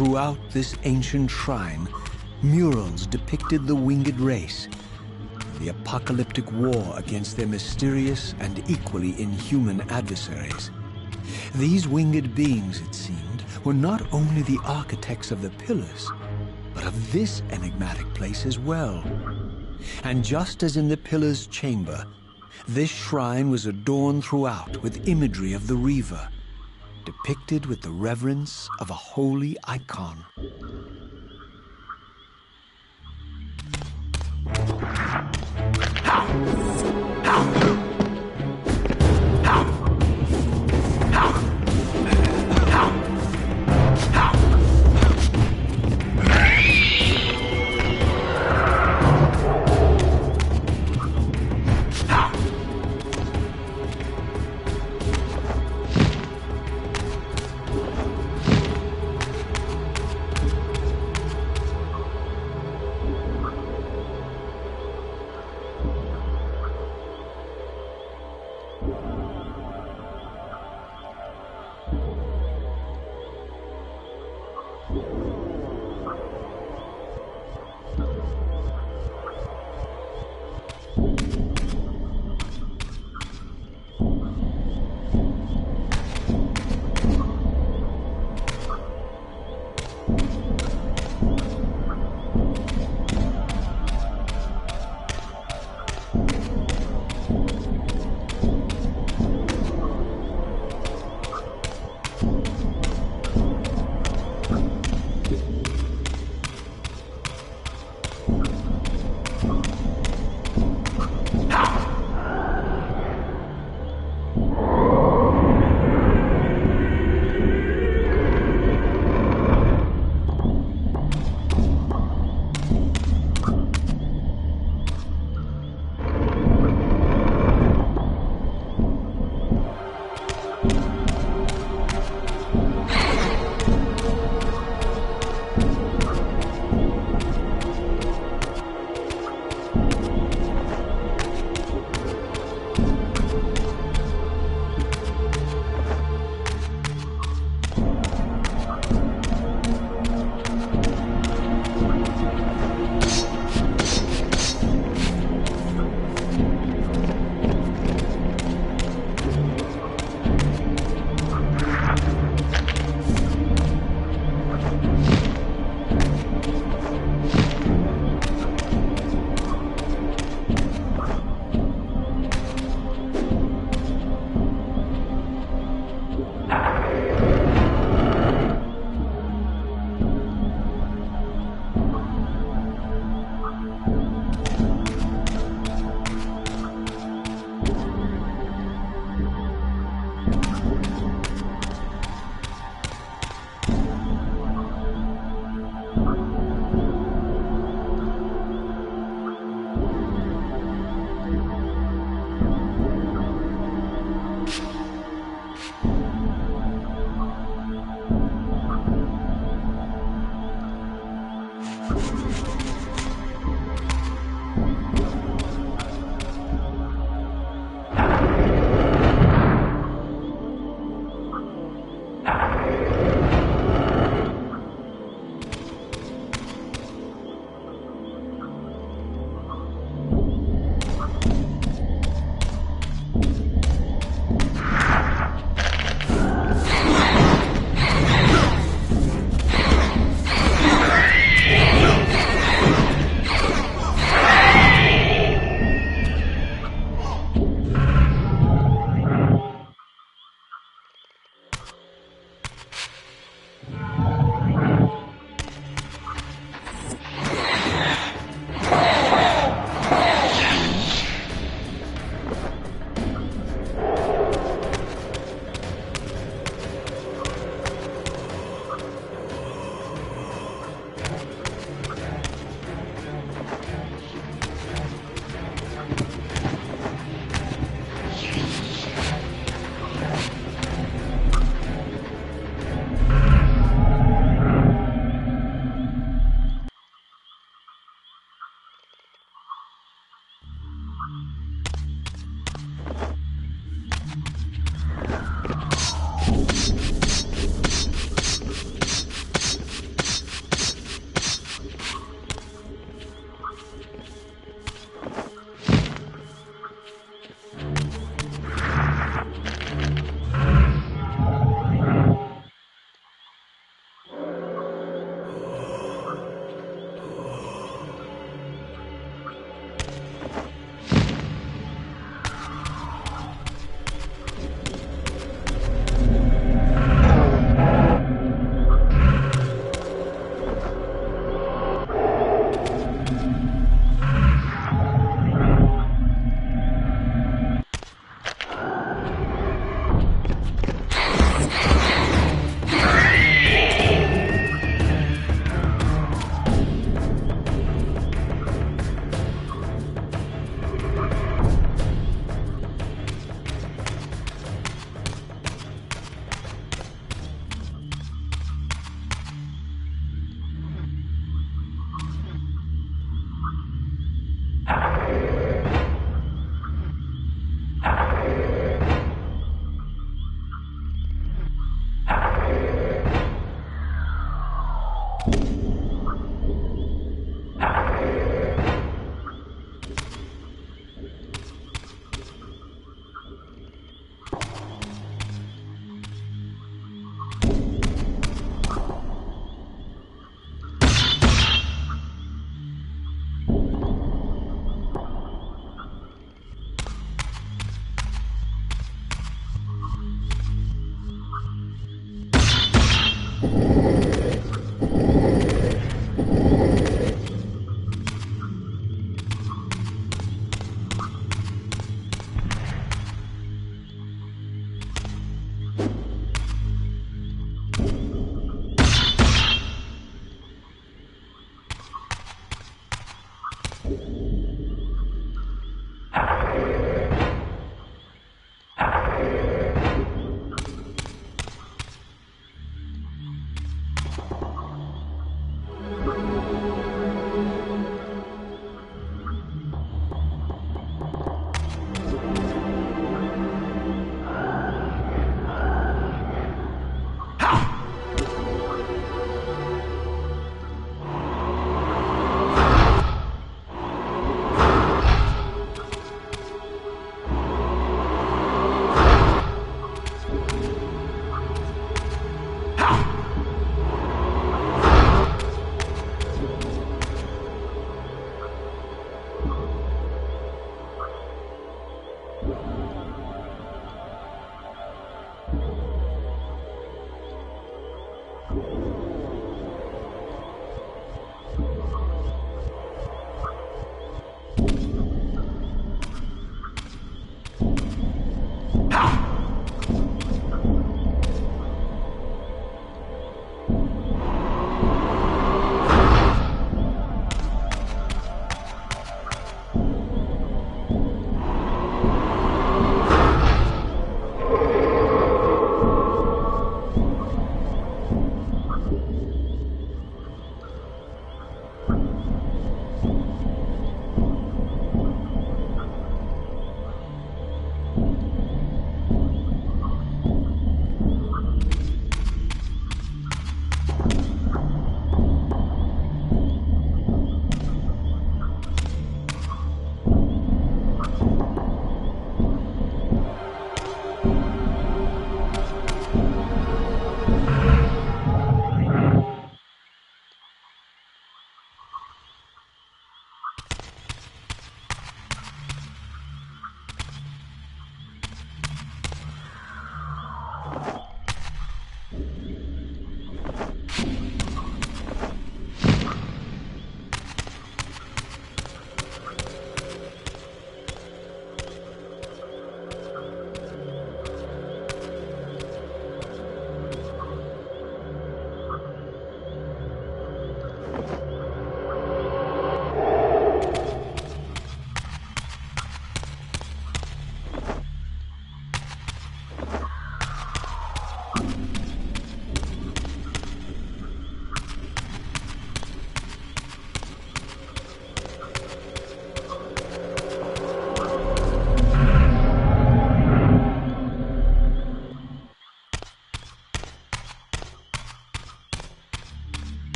Throughout this ancient shrine, murals depicted the winged race, the apocalyptic war against their mysterious and equally inhuman adversaries. These winged beings, it seemed, were not only the architects of the pillars, but of this enigmatic place as well. And just as in the pillar's chamber, this shrine was adorned throughout with imagery of the Reaver, depicted with the reverence of a holy icon.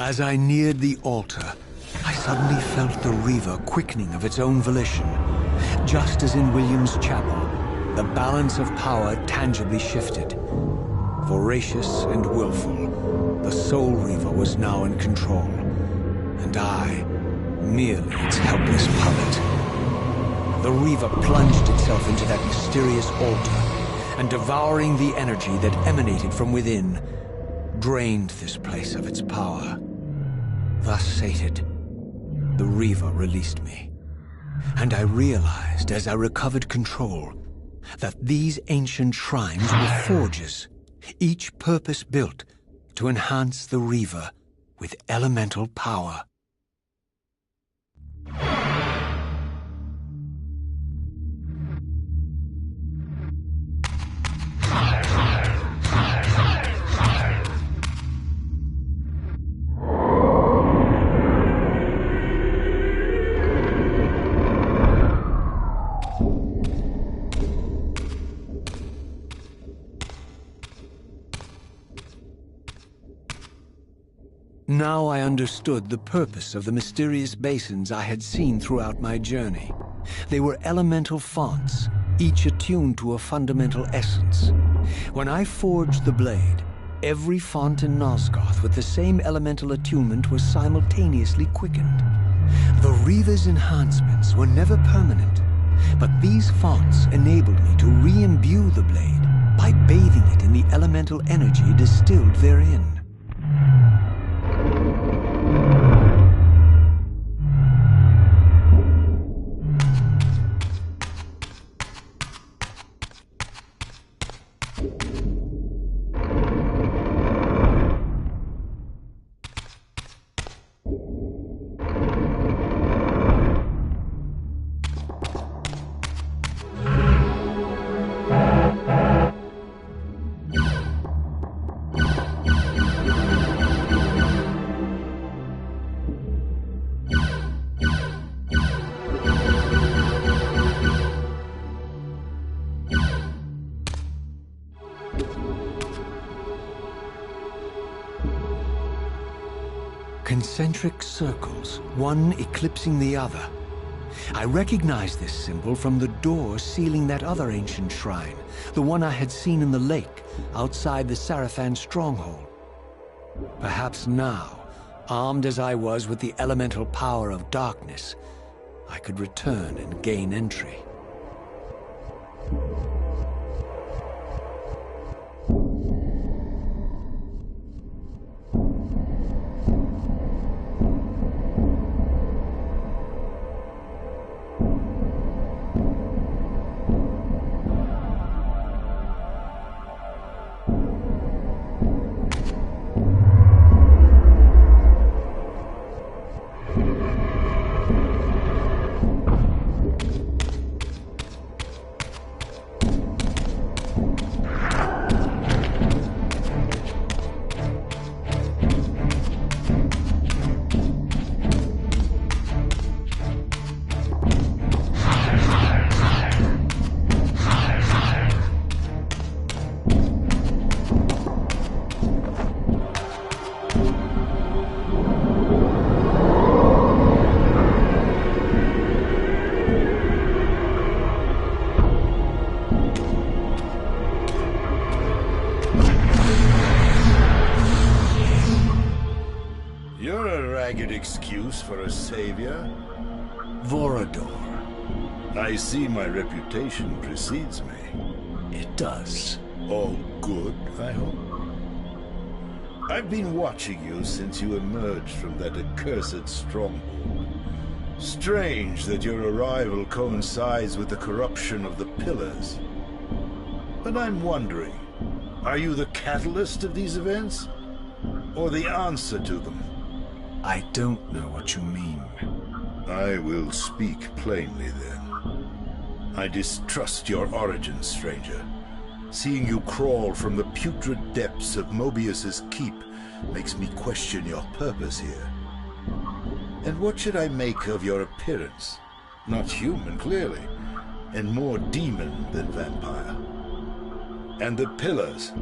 As I neared the altar, I suddenly felt the Reaver quickening of its own volition. Just as in William's chapel, the balance of power tangibly shifted. Voracious and willful, the Soul Reaver was now in control, and I, merely its helpless puppet. The Reaver plunged itself into that mysterious altar, and devouring the energy that emanated from within, drained this place of its power. Thus sated, the Reaver released me, and I realized as I recovered control that these ancient shrines were forges, each purpose-built to enhance the Reaver with elemental power. Now I understood the purpose of the mysterious basins I had seen throughout my journey. They were elemental fonts, each attuned to a fundamental essence. When I forged the blade, every font in Nosgoth with the same elemental attunement was simultaneously quickened. The Reaver's enhancements were never permanent, but these fonts enabled me to re-imbue the blade by bathing it in the elemental energy distilled therein. Concentric circles, one eclipsing the other. I recognized this symbol from the door sealing that other ancient shrine, the one I had seen in the lake outside the Sarafan stronghold. Perhaps now, armed as I was with the elemental power of darkness, I could return and gain entry. Excuse for a savior? Vorador. I see my reputation precedes me. It does. All good, I hope? I've been watching you since you emerged from that accursed stronghold. Strange that your arrival coincides with the corruption of the Pillars. But I'm wondering, are you the catalyst of these events? Or the answer to them? I don't know what you mean. I will speak plainly then. I distrust your origin, stranger. Seeing you crawl from the putrid depths of Mobius's keep makes me question your purpose here. And what should I make of your appearance? Not human, clearly, and more demon than vampire. And the Pillars.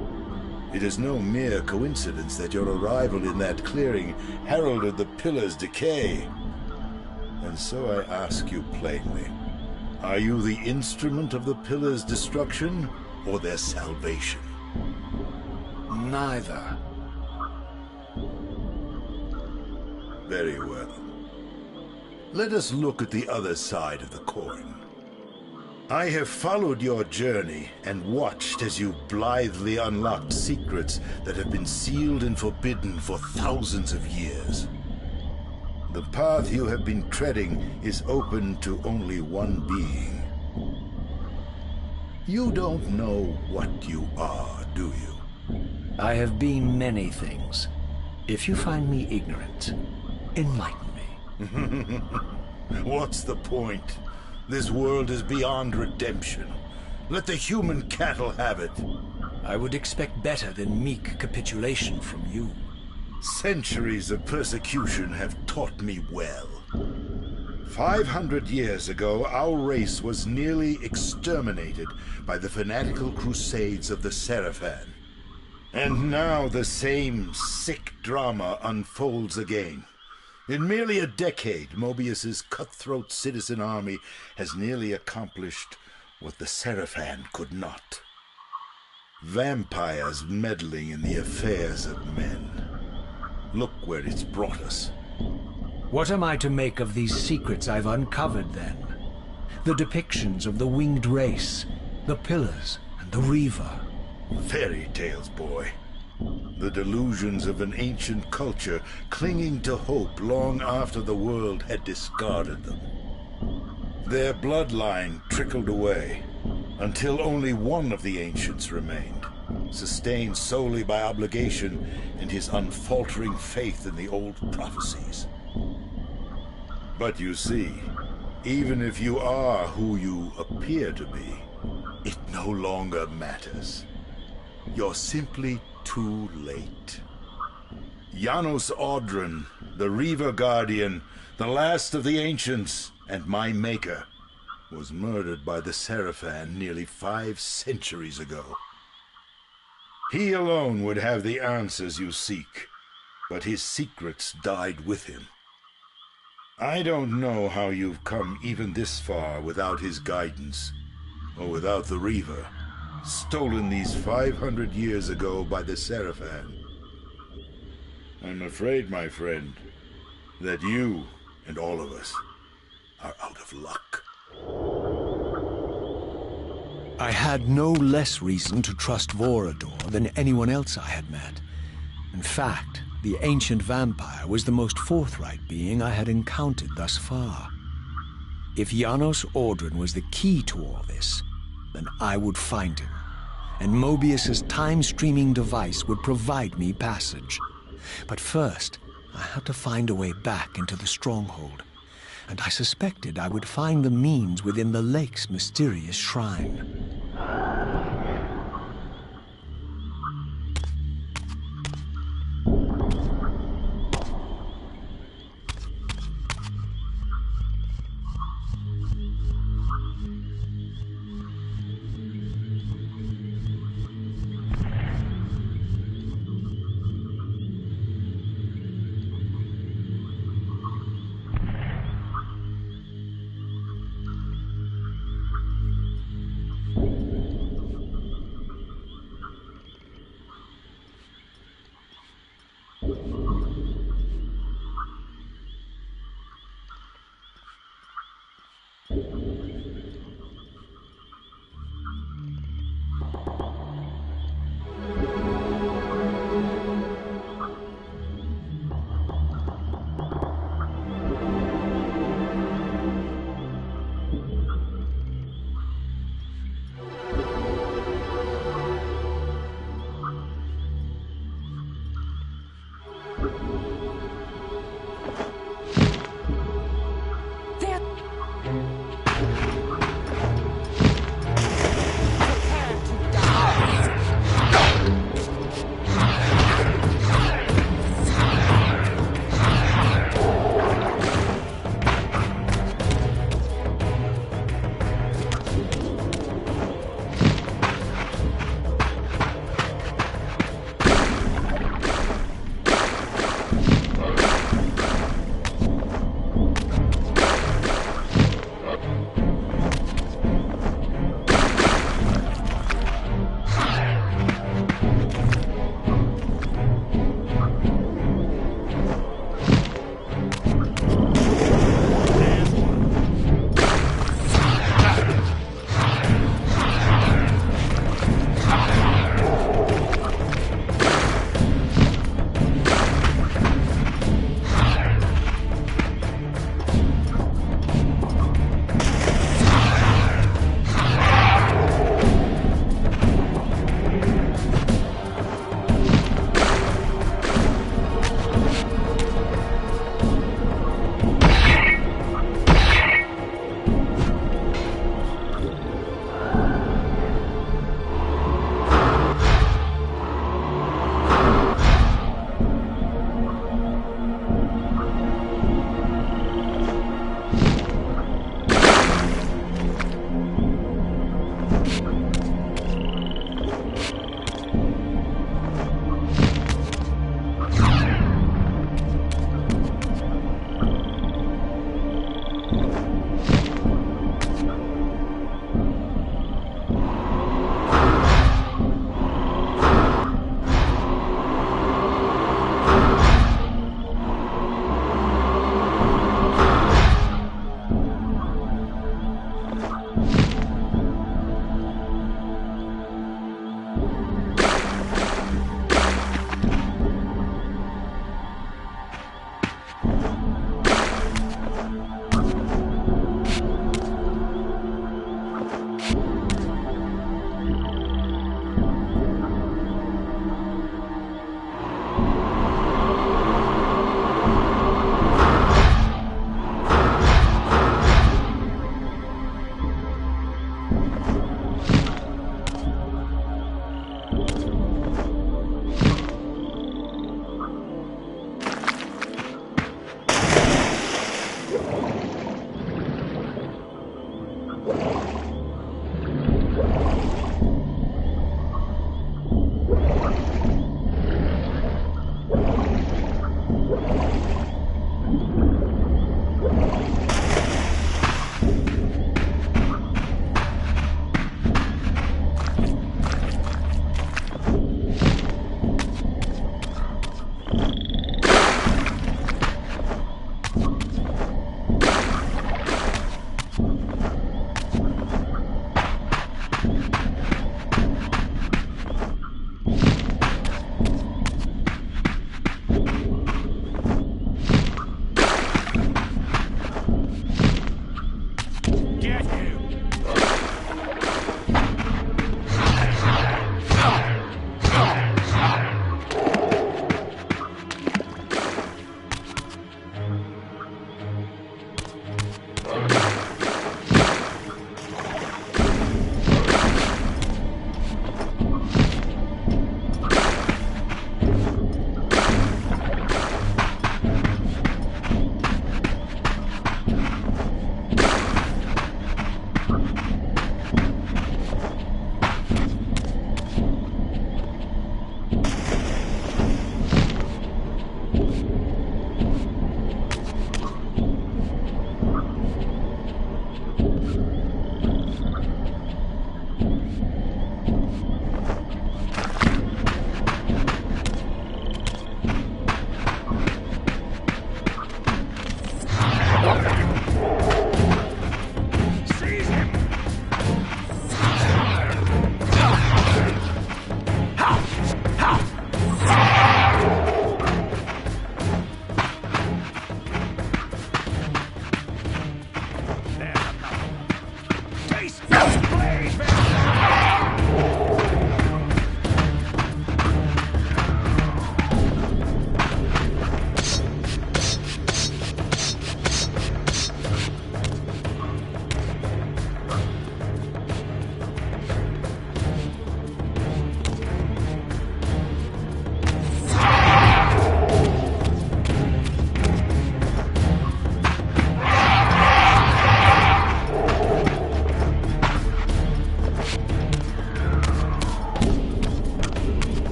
It is no mere coincidence that your arrival in that clearing heralded the Pillars' decay. And so I ask you plainly, are you the instrument of the Pillars' destruction or their salvation? Neither. Very well. Let us look at the other side of the coin. I have followed your journey and watched as you blithely unlocked secrets that have been sealed and forbidden for thousands of years. The path you have been treading is open to only one being. You don't know what you are, do you? I have been many things. If you find me ignorant, enlighten me. What's the point? This world is beyond redemption. Let the human cattle have it. I would expect better than meek capitulation from you. Centuries of persecution have taught me well. 500 years ago, our race was nearly exterminated by the fanatical crusades of the Sarafan. And now the same sick drama unfolds again. In merely a decade, Mobius's cutthroat citizen army has nearly accomplished what the Seraphan could not. Vampires meddling in the affairs of men. Look where it's brought us. What am I to make of these secrets I've uncovered, then? The depictions of the winged race, the pillars, and the Reaver. Fairy tales, boy. The delusions of an ancient culture clinging to hope long after the world had discarded them. Their bloodline trickled away, until only one of the ancients remained, sustained solely by obligation and his unfaltering faith in the old prophecies. But you see, even if you are who you appear to be, it no longer matters. You're simply too late. Janos Audron, the Reaver Guardian, the last of the ancients, and my maker, was murdered by the Seraphan nearly 5 centuries ago. He alone would have the answers you seek, but his secrets died with him. I don't know how you've come even this far without his guidance, or without the Reaver, stolen these 500 years ago by the Seraphan. I'm afraid, my friend, that you and all of us are out of luck. I had no less reason to trust Vorador than anyone else I had met. In fact, the ancient vampire was the most forthright being I had encountered thus far. If Janos Audron was the key to all this, then I would find him, and Mobius's time-streaming device would provide me passage. But first, I had to find a way back into the stronghold, and I suspected I would find the means within the lake's mysterious shrine.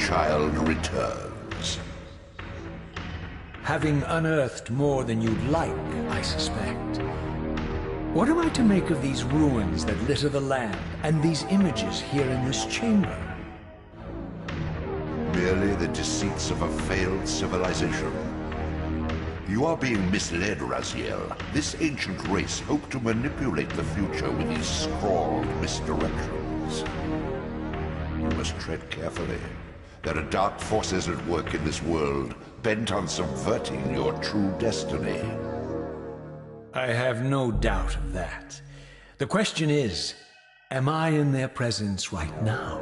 child returns. Having unearthed more than you'd like, I suspect. What am I to make of these ruins that litter the land, and these images here in this chamber? Merely the deceits of a failed civilization. You are being misled, Raziel. This ancient race hoped to manipulate the future with these scrawled misdirections. You must tread carefully. There are dark forces at work in this world, bent on subverting your true destiny. I have no doubt of that. The question is, am I in their presence right now?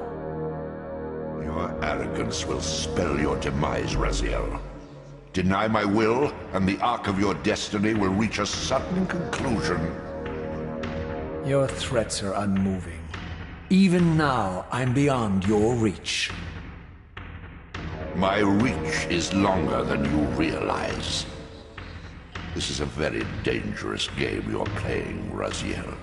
Your arrogance will spell your demise, Raziel. Deny my will, and the arc of your destiny will reach a sudden conclusion. Your threats are unmoving. Even now, I'm beyond your reach. My reach is longer than you realize. This is a very dangerous game you're playing, Raziel.